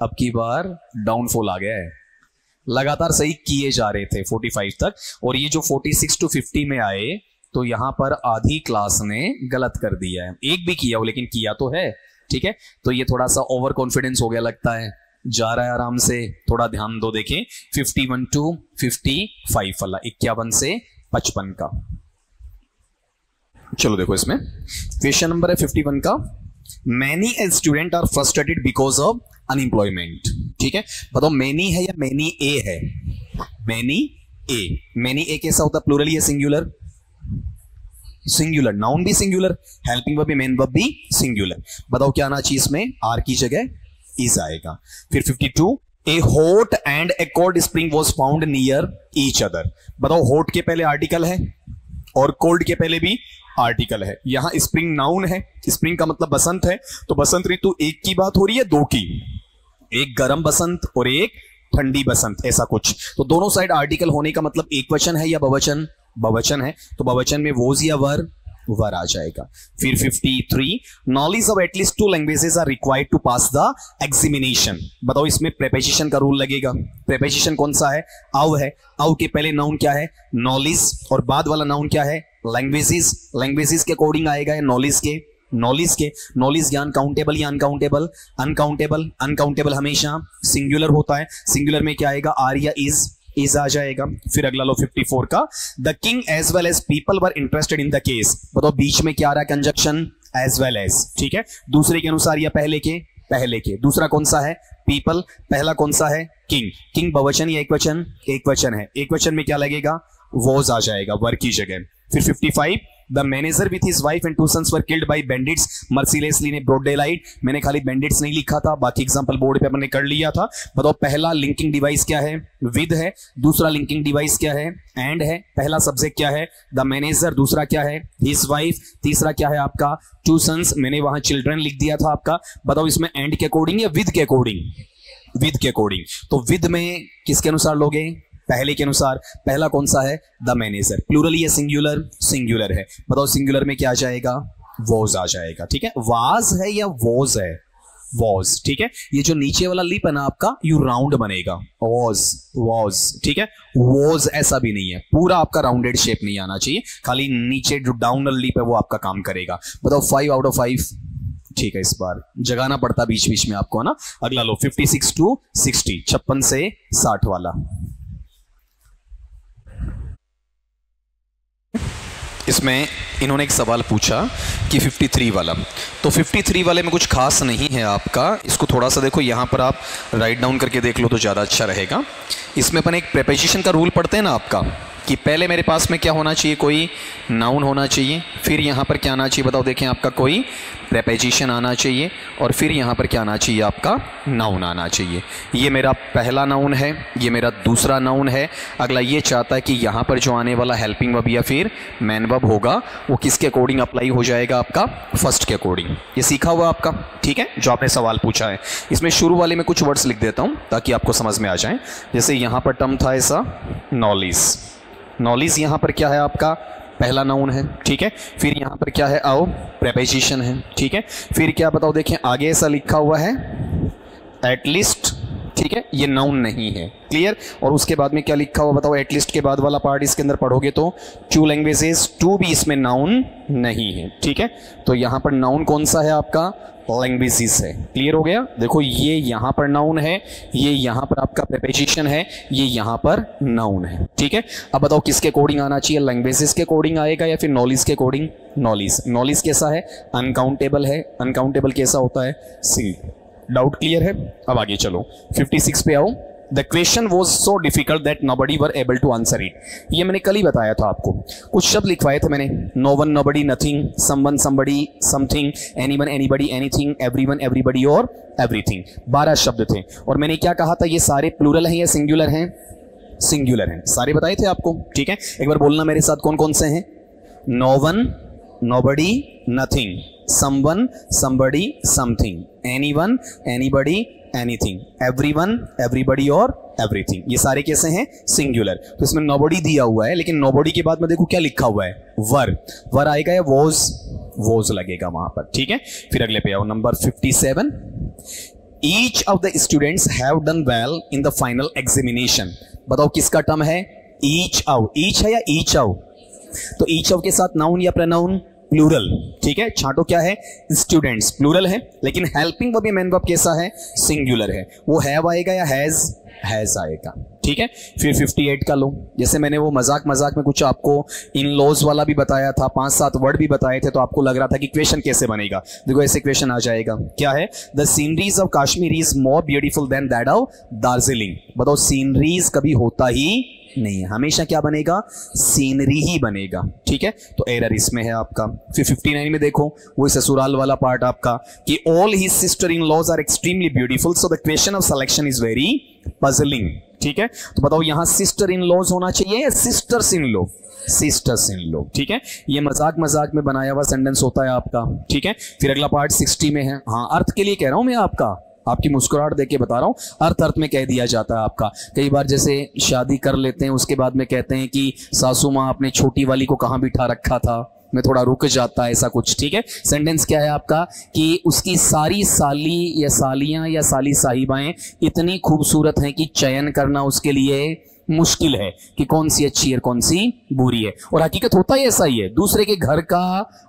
अब की बार डाउनफॉल आ गया है, लगातार सही किए जा रहे थे 45 तक, और ये जो 46 to 50 में आए तो यहां पर आधी क्लास ने गलत कर दिया है। एक भी किया हो लेकिन किया तो है। ठीक है, तो ये थोड़ा सा ओवर कॉन्फिडेंस हो गया लगता है, जा रहा है आराम से, थोड़ा ध्यान दो। देखें 51 to 55 वाला, 51 से 55 का। चलो देखो इसमें क्वेश्चन नंबर है 51 का, many a student are frustrated because of unemployment. ठीक है, बताओ मैनी है या मैनी ए है, मैनी ए। मैनी ए कैसा होता है, प्लूरल या सिंगुलर, सिंगुलर। नाउन भी सिंगुलर, हेल्पिंग वर्ब भी, मेन वर्ब भी सिंगुलर। बताओ क्या आना चाहिए इसमें, आर की जगह इज आएगा। फिर 52, ए hot and A cold spring was found near each other. बताओ हॉट के पहले आर्टिकल है और कोल्ड के पहले भी आर्टिकल है। यहां स्प्रिंग नाउन है, स्प्रिंग का मतलब बसंत है, तो बसंत ऋतु एक की बात हो रही है, दो की, एक गर्म बसंत और एक ठंडी बसंत, ऐसा कुछ। तो दोनों साइड आर्टिकल होने का मतलब एक वचन है या बहुवचन, बहुवचन है, तो बहुवचन में वोज या वर, वर आ जाएगा। फिर 53, knowledge of at least 2 languages are required to pass the examination. बताओ इसमें प्रीपोजिशन का रूल लगेगा। प्रीपोजिशन कौन सा है, आउ है। आउ के पहले नाउन क्या है, नॉलेज, और बाद वाला नाउन क्या है, लैंग्वेजेस। लैंग्वेजेस के अकॉर्डिंग आएगा नॉलेज के, नॉलेज के। नॉलेज ज्ञान काउंटेबल या अनकाउंटेबल, अनकाउंटेबल। अनकाउंटेबल हमेशा सिंगुलर होता है, सिंगुलर में क्या आएगा, आर या इज आ जाएगा। फिर अगला लो 54 का, the king as well as people were interested in the case. बताओ बीच में क्या आ रहा है, कंजक्शन एज वेल एज। ठीक है, दूसरे के अनुसार या पहले के, पहले के। दूसरा कौन सा है, पीपल। पहला कौन सा है, किंग। किंग बहुवचन या एक वचन, एक वचन है। एक वचन में क्या लगेगा, वॉज आ जाएगा वर की जगह। फिर 55, the manager with his wife and 2 sons were killed by bandits mercilessly in broad daylight. मैंने खाली बैंडिट्स नहीं लिखा था, बाकी एग्जांपल बोर्ड पे मैंने कर लिया था। बताओ पहला लिंकिंग डिवाइस क्या है, विद है। दूसरा लिंकिंग डिवाइस क्या है, एंड है। पहला सब्जेक्ट क्या है, द मैनेजर। दूसरा क्या है, हिज वाइफ। तीसरा क्या है आपका, 2 sons। मैंने वहां चिल्ड्रन लिख दिया था आपका। बताओ इसमें एंड के अकॉर्डिंग या विद के अकॉर्डिंग, विद के अकॉर्डिंग। तो विद में किसके अनुसार लोगे, पहले के अनुसार। पहला कौन सा है, द मैनेजर। प्लूरल या सिंगुलर, सिंगुलर है। बताओ सिंगुलर में क्या आ जाएगा, वॉज आ जाएगा। ठीक है, वाज है या वॉज है, वॉज। ठीक है, ये जो नीचे वाला लिप है ना आपका, यू राउंड बनेगा, वॉज, वॉज। ठीक है, वॉज ऐसा भी नहीं है, पूरा आपका राउंडेड शेप नहीं आना चाहिए, खाली नीचे जो डाउन लिप है वो आपका काम करेगा। बताओ 5 आउट ऑफ 5। ठीक है, इस बार जगाना पड़ता बीच बीच में आपको, है ना। अगला लो 56 to 60, 56 से 60 वाला। इसमें इन्होंने एक सवाल पूछा कि 53 वाला, तो 53 वाले में कुछ खास नहीं है आपका, इसको थोड़ा सा देखो, यहाँ पर आप राइट डाउन करके देख लो तो ज़्यादा अच्छा रहेगा। इसमें अपन एक प्रेपोजिशन का रूल पढ़ते हैं ना आपका, कि पहले मेरे पास में क्या होना चाहिए, कोई नाउन होना चाहिए, फिर यहाँ पर क्या आना चाहिए बताओ, देखें आपका कोई प्रेपोजिशन आना चाहिए, और फिर यहाँ पर क्या आना चाहिए, आपका नाउन आना चाहिए। ये मेरा पहला नाउन है, ये मेरा दूसरा नाउन है। अगला ये चाहता है कि यहाँ पर जो आने वाला हेल्पिंग वर्ब या फिर मैन वर्ब होगा वो किसके अकॉर्डिंग अप्लाई हो जाएगा, आपका फर्स्ट के अकॉर्डिंग। ये सीखा हुआ आपका, ठीक है, जो आपने सवाल पूछा है। इसमें शुरू वाले में कुछ वर्ड्स लिख देता हूँ ताकि आपको समझ में आ जाए। जैसे यहाँ पर टर्म था ऐसा नॉलेज, नॉलेज यहाँ पर क्या है, आपका पहला नाउन है, ठीक है। फिर यहाँ पर क्या है, आओ प्रेपोजिशन है, ठीक है। फिर क्या बताओ, देखें आगे ऐसा लिखा हुआ है एटलीस्ट, ठीक है, ये नाउन नहीं है, क्लियर। और उसके बाद में क्या लिखा हुआ बताओ, एटलीस्ट के बाद वाला पार्ट इसके अंदर पढ़ोगे तो टू लैंग्वेजेस, टू भी इसमें नाउन नहीं है, ठीक है। तो यहाँ पर नाउन कौन सा है, आपका लैंग्वेजेस है, क्लियर हो गया। देखो ये यहाँ पर नाउन है, ये यहाँ पर आपका प्रेपोजिशन है, ये यहाँ पर नाउन है, ठीक है। अब बताओ किसके अकॉर्डिंग आना चाहिए, लैंग्वेजेस के अकॉर्डिंग आएगा या फिर नॉलेज के अकॉर्डिंग। नॉलेज, नॉलेज कैसा है, अनकाउंटेबल है, अनकाउंटेबल कैसा होता है, सिंगल। डाउट क्लियर है। अब आगे चलो 56 पे आओ। The question was so difficult that nobody were able to answer it. ये मैंने कल ही बताया था आपको, कुछ शब्द लिखवाए थे मैंने, no one, nobody, nothing, someone, somebody, something, anyone, anybody, anything, everyone, everybody और एवरीथिंग। 12 शब्द थे और मैंने क्या कहा था, ये सारे प्लूरल हैं या सिंगुलर हैं, सिंगुलर हैं, सारे बताए थे आपको, ठीक है। एक बार बोलना मेरे साथ कौन कौन से हैं, no one, nobody, nothing, someone, somebody, something, anyone, anybody, anything, everyone, everybody और एवरीथिंग। ये सारे कैसे हैं, सिंगुलर। तो इसमें नोबडी दिया हुआ है, लेकिन नोबडी के बाद में देखो क्या लिखा हुआ है, वर, वर आएगा या वॉज, वॉज लगेगा वहां पर, ठीक है। फिर अगले पे आओ, number 57। Each of the students have done well in the final examination. बताओ किसका टर्म है, ईच ऑफ, ईच है या ईच ऑफ, तो ईच ऑफ के साथ नाउन या प्रोनाउन, प्लूरल, ठीक है। छांटो क्या है, स्टूडेंट्स, प्लूरल है, लेकिन हेल्पिंग वर्ब या मेन वर्ब कैसा है, सिंगुलर है, वो हैव आएगा या हैज आएगा, ठीक है। फिर 58 का लो, जैसे मैंने वो मजाक मजाक में कुछ आपको इन लॉज वाला भी बताया था, 5-7 वर्ड भी बताए थे, तो आपको लग रहा था कि क्वेश्चन कैसे बनेगा। देखो ऐसे क्वेश्चन आ जाएगा, क्या है, the sceneries of Kashmir is more beautiful then that of Darjeeling. बताओ सीनरीज कभी होता ही नहीं है, हमेशा क्या बनेगा, सीनरी ही बनेगा, ठीक है। तो एरर इसमें है आपका। फिर 59 में देखो वो ससुराल वाला पार्ट आपका, कि all his sister in laws are extremely beautiful so the question of selection is very puzzling, ठीक है। तो बताओ यहां सिस्टर इन लॉज होना चाहिए या sisters in law, sisters in law, ठीक है। ये मजाक मजाक में बनाया हुआ सेंटेंस होता है आपका, ठीक है। फिर अगला पार्ट 60 में है, हाँ अर्थ के लिए कह रहा हूं मैं, आपका आपकी मुस्कुराहट देख के बता रहा हूं, अर्थ अर्थ में कह दिया जाता है आपका। कई बार जैसे शादी कर लेते हैं, उसके बाद में कहते हैं कि सासू माँ अपने छोटी वाली को कहाँ बिठा रखा था, मैं थोड़ा रुक जाता है, ऐसा कुछ, ठीक है। सेंटेंस क्या है आपका, कि उसकी सारी साली या सालियां या साली साहिबाएं इतनी खूबसूरत हैं कि चयन करना उसके लिए मुश्किल है कि कौन सी अच्छी है कौन सी बुरी है। और हकीकत होता ही ऐसा ही है, दूसरे के घर का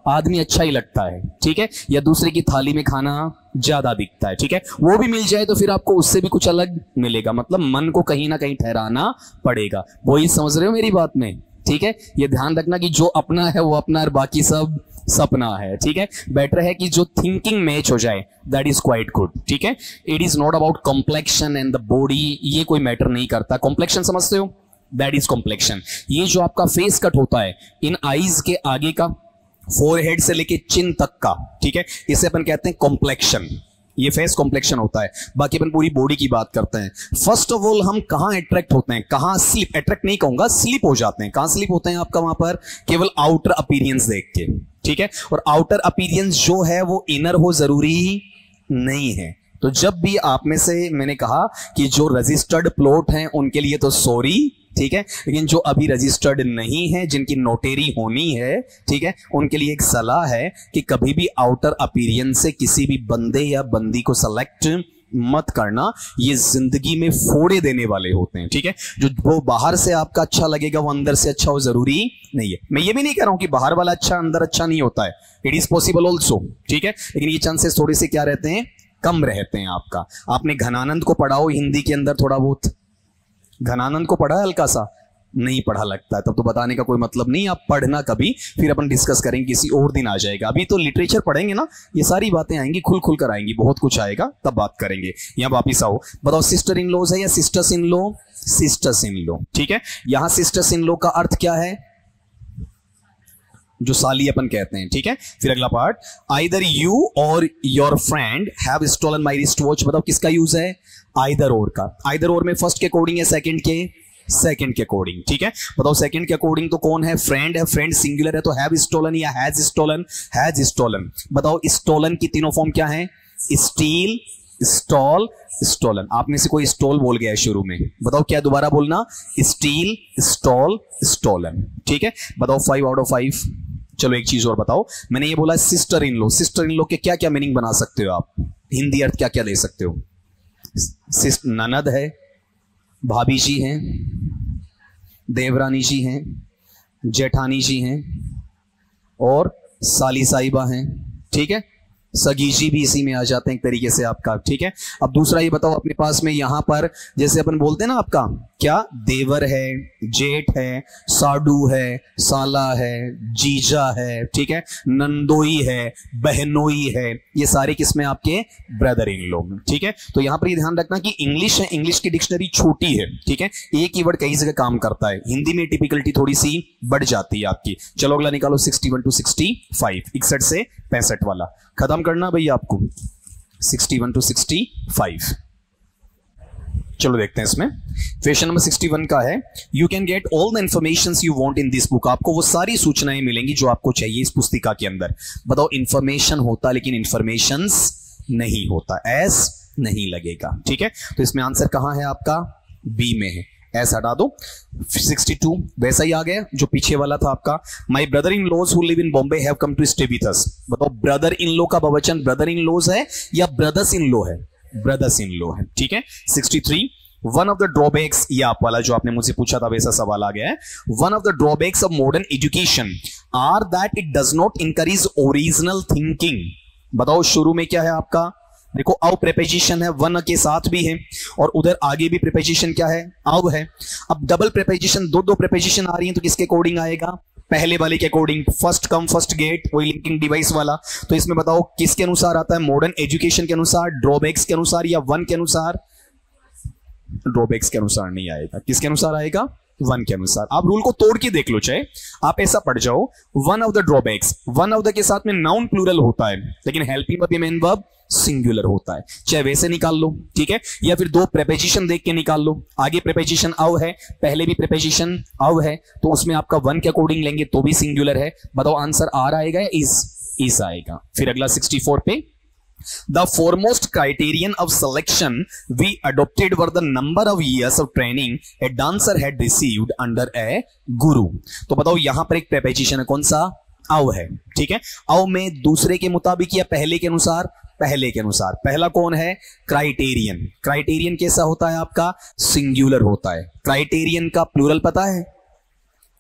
आदमी अच्छा ही लगता है, ठीक है, या दूसरे की थाली में खाना ज्यादा दिखता है, ठीक है। वो भी मिल जाए तो फिर आपको उससे भी कुछ अलग मिलेगा, मतलब मन को कहीं ना कहीं ठहराना पड़ेगा। वही समझ रहे हो मेरी बात में, ठीक है। ये ध्यान रखना कि जो अपना है वो अपना और बाकी सब सपना है, ठीक है। बेटर है कि जो थिंकिंग मैच हो जाए, दैट इज क्वाइट गुड, ठीक है। It is not about complexion and the body, ये कोई मैटर नहीं करता। कॉम्प्लेक्शन समझते हो, दैट इज कॉम्प्लेक्शन। ये जो आपका फेस कट होता है इन आईज के आगे का, फोरहेड से लेके चिन तक का, ठीक है, इसे अपन कहते हैं कॉम्प्लेक्शन। ये फेस कॉम्प्लेक्शन होता है। बाकी अपन पूरी बॉडी की बात करते हैं। फर्स्ट ऑफ ऑल हम कहां अट्रैक्ट होते हैं, कहां स्लिप, अट्रैक्ट नहीं कहूंगा, स्लिप हो जाते हैं। कहां स्लिप होते हैं आपका, वहां पर केवल आउटर अपीयरेंस देख के, ठीक है। और आउटर अपीयरेंस जो है वो इनर हो जरूरी नहीं है। तो जब भी आप में से मैंने कहा कि जो रजिस्टर्ड प्लॉट हैं उनके लिए तो सॉरी, ठीक है, लेकिन जो अभी रजिस्टर्ड नहीं है, जिनकी नोटेरी होनी है, ठीक है, उनके लिए एक सलाह है कि कभी भी आउटर अपीयरेंस से किसी भी बंदे या बंदी को सेलेक्ट मत करना। ये जिंदगी में फोड़े देने वाले होते हैं, ठीक है। जो वो बाहर से आपका अच्छा लगेगा वो अंदर से अच्छा हो जरूरी नहीं है। मैं ये भी नहीं कह रहा हूं कि बाहर वाला अच्छा अंदर अच्छा नहीं होता है, इट इज पॉसिबल ऑल्सो, ठीक है, लेकिन ये चांसेस थोड़े से क्या रहते हैं, कम रहते हैं आपका। आपने घनानंद को पढ़ाओ हिंदी के अंदर, थोड़ा बहुत घनानंद को पढ़ा है हल्का सा, नहीं पढ़ा लगता है तब तो बताने का कोई मतलब नहीं, आप पढ़ना कभी, फिर अपन डिस्कस करेंगे, किसी और दिन आ जाएगा। अभी तो लिटरेचर पढ़ेंगे ना, ये सारी बातें आएंगी, खुल खुल कर आएंगी, बहुत कुछ आएगा, तब बात करेंगे। यहां वापिस आओ, बताओ सिस्टर इन लॉज है या sisters in law? Sisters in law, ठीक है। यहां सिस्टर्स इन लॉ का अर्थ क्या है? जो साली अपन कहते हैं, ठीक है। फिर अगला पार्ट, आइदर यू और your friend have stolen my wrist watch. बताओ किसका यूज है? आइदर और का। आइदर और में फर्स्ट के अकॉर्डिंग है, सेकंड के अकॉर्डिंग, ठीक है। बताओ सेकंड के अकॉर्डिंग तो कौन है? फ्रेंड है, फ्रेंड सिंगुलर है तो हैव स्टोलन या हैज स्टोलन? Has stolen. बताओ स्टोलन की तीनों फॉर्म क्या है? Steal, stole, stolen. आप में से कोई स्टॉल बोल गया है शुरू में, बताओ क्या दोबारा बोलना? स्टील, स्टॉल, स्टोलन, ठीक है। बताओ 5 आउट ऑफ 5। चलो एक चीज और बताओ, मैंने ये बोला sister in law, sister in law के क्या क्या मीनिंग बना सकते हो आप? हिंदी अर्थ क्या क्या दे सकते हो? ननद है, भाभी जी हैं, देवरानी जी हैं, जेठानी जी हैं और साली साहिबा हैं, ठीक है। सगी जी भी इसी में आ जाते हैं एक तरीके से आपका, ठीक है। अब दूसरा ये बताओ अपने पास में यहां पर जैसे अपन बोलते हैं ना आपका क्या, देवर है, जेठ है, साडू है, साला है, जीजा है, ठीक है, नंदोई है, बहनोई है, ये सारे किसमें? आपके ब्रदर इन लॉ में, ठीक है। तो यहां पर ये ध्यान रखना कि इंग्लिश है, इंग्लिश की डिक्शनरी छोटी है, ठीक है, एक ही वर्ड कई जगह काम करता है, हिंदी में टिपिकलिटी थोड़ी सी बढ़ जाती है आपकी। चलो अगला निकालो 61 to 65, 61 से 65 वाला खत्म करना भैया आपको, 61 to 65। चलो देखते हैं इसमें। क्वेश्चन नंबर 61 का है, you can get all the information you want in this book. आपको वो सारी सूचनाएं मिलेंगी जो आपको चाहिए इस पुस्तिका के अंदर। बताओ इंफॉर्मेशन होता लेकिन इंफॉर्मेशन नहीं होता, एस नहीं लगेगा, ठीक है। तो इसमें आंसर कहां है आपका? बी में है, एस हटा दो। 62 वैसा ही आ गया जो पीछे वाला था आपका, my brother in laws who live in Bombay have come to stay with us. बताओ ब्रदर इन लॉ का बहुवचन ब्रदर इन लॉज है या ब्रदर्स इन लॉ है? ब्रदर्स इन लॉ है, ठीक है। 63, वन ऑफ द ड्रॉबैक्स, ये आप वाला जो आपने मुझसे पूछा था वैसा सवाल आ गया है। One of the drawbacks of modern education are that it does not encourage original thinking. बताओ शुरू में क्या है आपका? देखो अव प्रेपोजिशन है, वन के साथ भी है और उधर आगे भी प्रेपोजिशन क्या है? अव है। अब डबल प्रेपोजिशन, दो प्रेपोजिशन आ रही हैं तो किसके अकॉर्डिंग आएगा? पहले वाले के according, first come first get, वही लिंकिंग डिवाइस वाला। तो इसमें बताओ किसके अनुसार आता है? मॉडर्न एजुकेशन के अनुसार, ड्रॉबैक्स के अनुसार या वन के अनुसार? ड्रॉबैक्स के अनुसार नहीं आएगा, किसके अनुसार आएगा? वन के अनुसार। आप रूल को तोड़ के देख लो, चाहे आप ऐसा पढ़ जाओ, one of the drawbacks, one of the के साथ में नाउन प्लूरल होता है लेकिन हेल्पिंग वर्ब या मेन वर्ब सिंगुलर होता है, चाहे वैसे निकाल लो, ठीक है, या फिर दो प्रेपोजिशन देख के निकाल लो। आगे प्रेपोजिशन अव है, पहले भी प्रेपोजिशन अव है, तो उसमें आपका वन के अकॉर्डिंग लेंगे तो भी सिंगुलर है। बताओ आंसर आर आएगा या इज आएगा? फिर अगला 64 पे, the foremost criterion of selection we adopted were the number of years of training a dancer had received under a guru। तो बताओ यहां पर एक प्रेपोजिशन है, कौन सा? अव है, ठीक है। अव में दूसरे के मुताबिक या पहले के अनुसार? पहले के अनुसार। पहला कौन है? क्राइटेरियन। क्राइटेरियन कैसा होता है आपका? सिंगुलर होता है। क्राइटेरियन का प्लूरल पता है?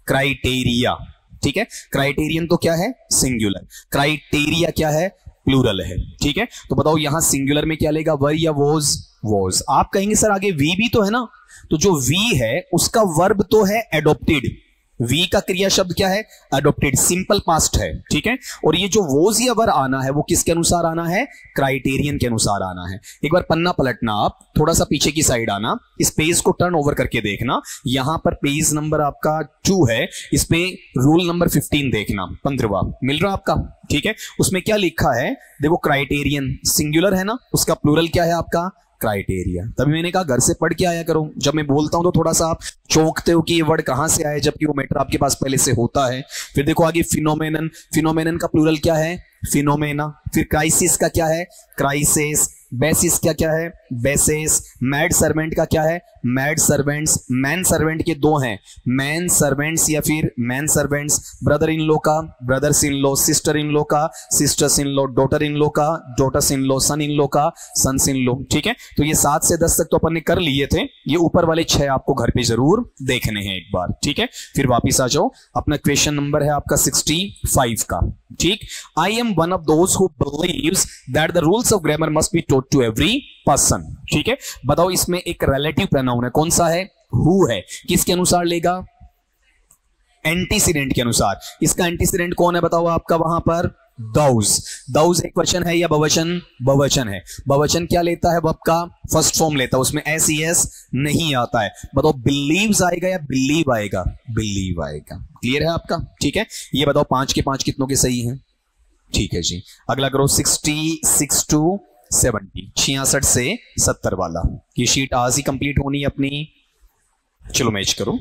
क्राइटेरिया, ठीक है। क्राइटेरियन तो क्या है? सिंगुलर। क्राइटेरिया क्या है? प्लूरल है, ठीक है। तो बताओ यहां सिंगुलर में क्या लेगा? वर या वॉज। आप कहेंगे सर आगे वी भी तो है ना, तो जो वी है उसका वर्ब तो है एडॉप्टेड, वी का क्रिया शब्द क्या है? अडॉप्टेड, सिंपल पास्ट है, ठीक है। और ये जो वोज या वर आना है वो किसके अनुसार आना है? क्राइटेरियन के अनुसार आना है। एक बार पन्ना पलटना, आप थोड़ा सा पीछे की साइड आना, इस पेज को टर्न ओवर करके देखना, यहां पर पेज नंबर आपका 2 है, इसमें रूल नंबर 15 देखना, 15वां मिल रहा आपका, ठीक है। उसमें क्या लिखा है? देखो क्राइटेरियन सिंगुलर है ना, उसका प्लूरल क्या है आपका? क्राइटेरिया। तभी मैंने कहा घर से पढ़ के आया करो, जब मैं बोलता हूं तो थोड़ा सा आप चौंकते हो कि ये वर्ड कहां से आया, जबकि वो मैटर आपके पास पहले से होता है। फिर देखो आगे फिनोमेनन, फिनोमेनन का प्लूरल क्या है? फिनोमेना। फिर क्राइसिस का क्या है? क्राइसिस। बेसिस क्या है? बेसिस। मैड सर्वेंट का क्या है? Mad servants. मैन सर्वेंट के 2 हैं, मैन सर्वेंट्स या फिर man servants. Brother in law का brothers in law, sister in law का sisters in law, daughter in law का daughters in law, son in law का सन्स इन लॉ, ठीक है। तो ये 7 से 10 तक तो अपन ने कर लिए थे, ये ऊपर वाले 6 आपको घर पे जरूर देखने हैं एक बार, ठीक है। फिर वापिस आ जाओ, अपना क्वेश्चन नंबर है आपका 65 का, ठीक। I am one of those who believes that the rules of grammar must be taught to every person, ठीक है। बताओ इसमें एक रिलेटिव प्रोनाउन है, कौन सा है? हु है, किसके अनुसार लेगा? एंटीसीडेंट के अनुसार। इसका एंटीसीडेंट कौन है बताओ आपका वहां पर? दाउज एक वचन है या बहुवचन? बहुवचन है। बहुवचन क्या लेता है? वर्ब का फर्स्ट फॉर्म लेता है, उसमें एस ई एस नहीं आता है। बताओ बिलीव्स आएगा या बिलीव आएगा? बिलीव आएगा। क्लियर है आपका? ठीक है, ये बताओ 5 के 5 कितनों के सही हैं? ठीक है जी। अगला करो 66 टू 70, 66 से 70 वाला। ये शीट आज ही कंप्लीट होनी है अपनी। चलो मैच करो।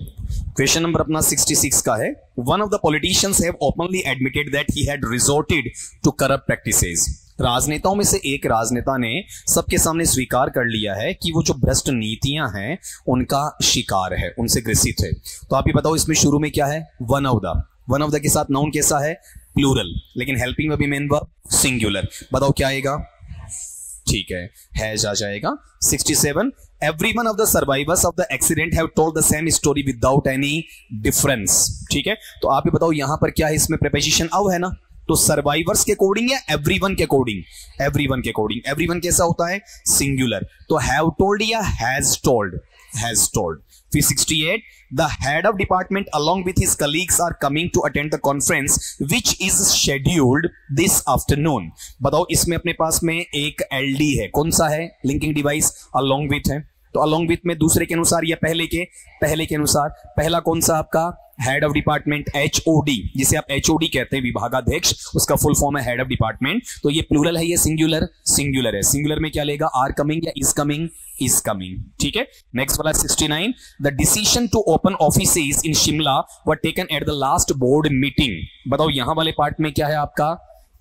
क्वेश्चन नंबर अपना 66 का है। One of the politicians have openly admitted that he had resorted to corrupt practices. राजनेताओं में से एक राजनेता ने सबके सामने स्वीकार कर लिया है कि वो जो भ्रष्ट नीतियां हैं उनका शिकार है, उनसे ग्रसित है। तो आप ये बताओ इसमें शुरू में क्या है? वन ऑफ द के साथ नाउन कैसा है? प्लूरल, लेकिन helping verb main verb singular. बताओ क्या आएगा? ठीक है, हैज आ जाएगा। 67 everyone of the survivors of the accident have told the same story without any difference। ठीक है, तो आप ये बताओ यहां पर क्या है? इसमें प्रीपोजिशन अव है ना, तो सर्वाइवर्स के अकॉर्डिंग या एवरीवन के अकॉर्डिंग? एवरीवन के अकॉर्डिंग। एवरीवन कैसा होता है? सिंगुलर। तो हैव टोल्ड या हैज टोल्ड? Has told. फिर 68 the head of department along with his colleagues are coming to attend the conference which is scheduled this afternoon। बताओ इसमें अपने पास में एक LD है, कौन सा है? लिंकिंग डिवाइस along with है। तो along with में दूसरे के अनुसार या पहले के? पहले के अनुसार। पहला कौन सा आपका? हेड ऑफ डिपार्टमेंट, HOD, जिसे आप HOD कहते हैं, विभागाध्यक्ष, उसका फुल फॉर्म है हेड ऑफ डिपार्टमेंट। तो ये प्लूरल है, ये सिंगुलर? सिंगुलर है। सिंगुलर में क्या लेगा? आर कमिंग या इज कमिंग? Is coming. ठीक है, नेक्स्ट वाला 69 the decision to open offices in Shimla were taken at the last board meeting. बताओ यहां वाले पार्ट में क्या है आपका?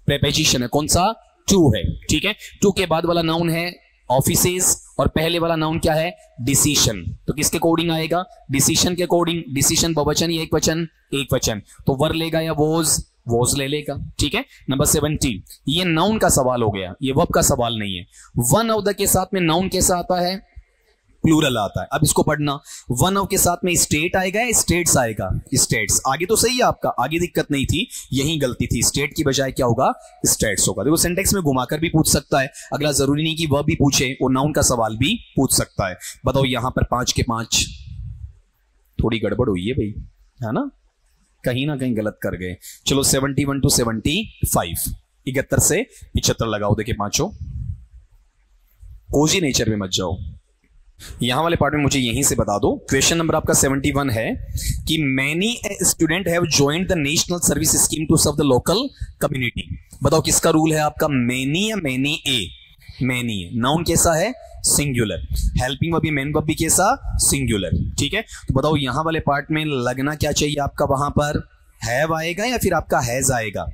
प्रीपोजिशन है, कौन सा? टू है। ठीक है, टू के बाद वाला नाउन है ऑफिसेज और पहले वाला नाउन क्या है? डिसीजन। तो किसके अकॉर्डिंग आएगा? डिसीजन के अकॉर्डिंग। डिसीजन बहुवचन या एक वचन? एक वचन। तो वर लेगा या वोज ले लेगा। ठीक है, नंबर 70 ये नाउन का सवाल हो गया, ये वर्ब का सवाल नहीं है। वन ऑफ द के साथ में नाउन कैसा आता है? प्लूरल आता है। अब इसको पढ़ना, वन ऑफ के साथ में स्टेट आएगा या स्टेट्स आएगा? स्टेट्स। आगे तो सही है आपका, आगे दिक्कत नहीं थी, यही गलती थी। स्टेट की बजाय क्या होगा? स्टेट्स होगा। देखो सेंटेक्स में घुमाकर भी पूछ सकता है, अगला जरूरी नहीं कि वह भी पूछे, वो नाउन का सवाल भी पूछ सकता है। बताओ यहां पर 5 के 5 थोड़ी गड़बड़ हुई है भाई, है ना, कहीं ना कहीं गलत कर गए। चलो 71 टू 75, 71 से 75 लगाओ। देखिए पांचों, कोजी नेचर में मत जाओ। यहां वाले पार्ट में मुझे यहीं से बता दो। क्वेश्चन नंबर आपका 71 है कि many student have joined the national service scheme to serve the local community. बताओ किसका रूल है आपका? मैनी या मैनी ए? मैनी है। नाउन कैसा है? सिंगुलर। हेल्पिंग वर्ब भी, मेन वर्ब भी कैसा? सिंगुलर। ठीक है, तो बताओ यहां वाले पार्ट में लगना क्या चाहिए आपका? वहां पर हैव आएगा या फिर आपका हैज आएगा?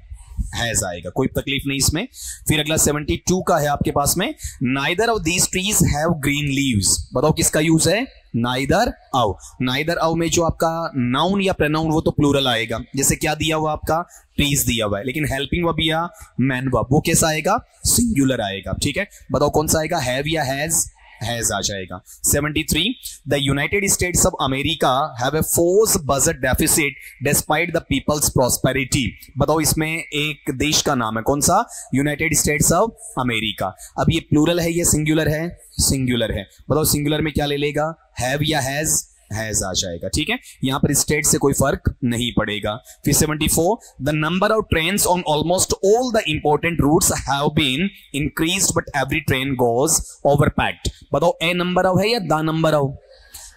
हैज आएगा, कोई तकलीफ नहीं इसमें। फिर अगला 72 का है आपके पास में, neither of these trees have green leaves. बताओ किसका यूज है? Neither of. नाइदर ऑफ में जो आपका नाउन या प्रोनाउन वो तो प्लूरल आएगा, जैसे क्या दिया हुआ आपका? ट्रीज दिया हुआ है, लेकिन हेल्पिंग वर्ब या मैन वर्ब वो कैसा आएगा? सिंगुलर आएगा। ठीक है, बताओ कौन सा आएगा? हैव या हैज आ जाएगा। 73 the United States of America have a force budget deficit despite the people's prosperity. बताओ इसमें एक देश का नाम है, कौन सा? United States of America. अब ये प्लूरल है, ये सिंगुलर है? सिंगुलर है। बताओ सिंगुलर में क्या ले लेगा? हैव या हैज आ जाएगा। ठीक है, यहां पर स्टेट से कोई फर्क नहीं पड़ेगा। फिर 74 the number of trains on almost all the important routes have been increased but every train goes overpacked. बताओ ए नंबर ऑफ है या the number of?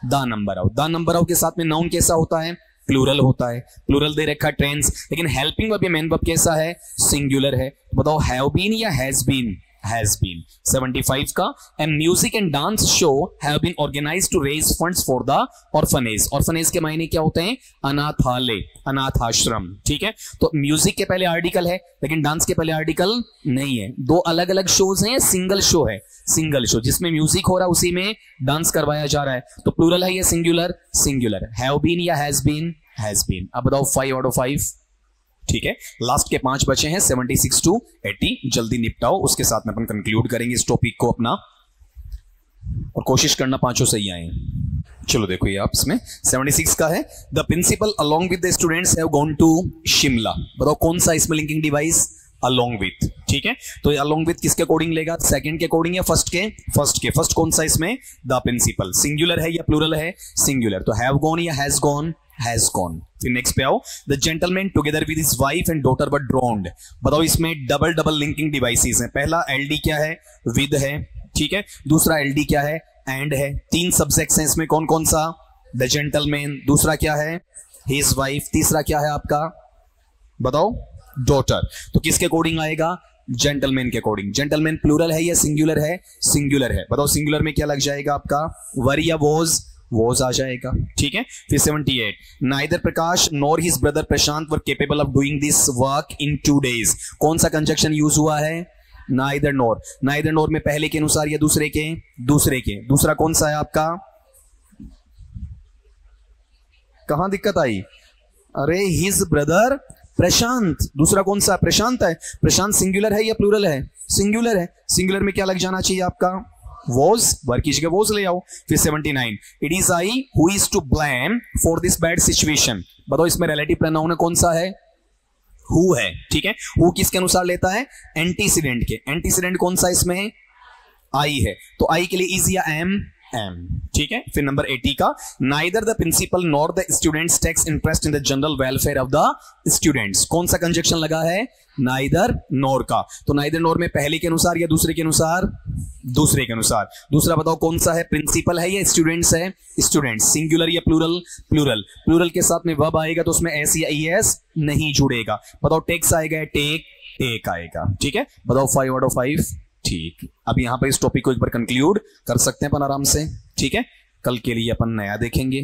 The number of. The number of के साथ में नाउन कैसा होता है? Plural होता है। प्लूरल दे रखा है ट्रेन्स, लेकिन हेल्पिंग वर्ब या मेन वर्ब कैसा है? सिंगुलर है। बताओ हैव बीन या हैज बीन? has been। 75 का a music and dance show have been organized to raise funds for the orphanage। orphanage के मायने क्या होते हैं? अनाथालय, अनाथ आश्रम। ठीक है, तो म्यूजिक के पहले आर्टिकल है लेकिन डांस के पहले आर्टिकल नहीं है। दो अलग अलग शोज हैं, सिंगल शो है? सिंगल शो, जिसमें म्यूजिक हो रहा है उसी में डांस करवाया जा रहा है। तो प्लूरल है या सिंगुलर? सिंगुलर। हैव बीन या हैज बीन? Has been. अब बताओ 5 आउट ऑफ 5। ठीक है, लास्ट के 5 बचे हैं 76 टू 80, जल्दी निपटाओ, उसके साथ में अपन कंक्लूड करेंगे इस टॉपिक को अपना, और कोशिश करना पांचों सही आए। चलो देखो ये आप इसमें 76 का है, the principal along with the students have gone to Shimla. बताओ कौन सा इसमें लिंकिंग डिवाइस? Along with. ठीक है, तो अलोंग विथ किसके अकॉर्डिंग लेगा? सेकंड के अकॉर्डिंग या फर्स्ट के? फर्स्ट कौन सा इसमें? The principal. सिंगुलर है या प्लूरल है? सिंगुलर। तो हैव गॉन या हैज गॉन? Has gone. फिर नेक्स्ट पे आओ, the gentleman together with his wife and daughter were drowned. बताओ इसमें डबल डबल लिंकिंग डिवाइसेस हैं। पहला एलडी क्या है, विद है, ठीक है। दूसरा एलडी क्या है, एंड है। तीन सब्जेक्ट्स हैं इसमें, कौन कौन सा, द जेंटलमैन, दूसरा क्या है हिज वाइफ, तीसरा क्या है आपका, बताओ डॉटर। तो किसके अकॉर्डिंग आएगा, जेंटलमैन के अकॉर्डिंग। जेंटलमैन प्लूरल है या सिंगुलर है, सिंगुलर है। बताओ सिंगुलर में क्या लग जाएगा आपका, वर या वॉज आ जाएगा, ठीक है। फिर 78, neither Prakash nor his brother Prashant were capable of doing this work in 2 days। कौन सा कंजक्शन यूज हुआ है, नाइदर नॉर। नाइदर नॉर में पहले के अनुसार या दूसरे के, दूसरे के। दूसरा कौन सा है आपका, कहां दिक्कत आई, अरे हिज ब्रदर प्रशांत। दूसरा कौन सा, प्रशांत है। प्रशांत सिंगुलर है या प्लूरल है, सिंगुलर है। सिंगुलर में क्या लग जाना चाहिए आपका, was, वर्क की जगह was ले आओ। फिर 79, it is I who is to blame for this bad situation। बताओ इसमें रिलेटिव प्रोनाउन कौन सा है, who है, ठीक है। who किसके अनुसार लेता है, एंटीसीडेंट के। एंटीसीडेंट कौन सा इसमें, I है, तो I के लिए is या am, ठीक है। फिर नंबर 80 का, neither the principal nor the students takes interest in the general welfare of the students. कौन सा कंजक्शन लगा है, नाइदर नॉर का। तो नाइदर नॉर में पहले के अनुसार या दूसरे के अनुसार, दूसरे के अनुसार। दूसरा बताओ कौन सा है, प्रिंसिपल है या स्टूडेंट्स है, स्टूडेंट्स। सिंगुलर या प्लूरल, प्लूरल। प्लूरल के साथ में वर्ब आएगा तो उसमें एस या ईएस नहीं जुड़ेगा। बताओ टेक्स आएगा, टेक आएगा, ठीक है। बताओ 5 out of 5, ठीक। अब यहां पर इस टॉपिक को एक बार कंक्लूड कर सकते हैं अपन आराम से, ठीक है। कल के लिए अपन नया देखेंगे।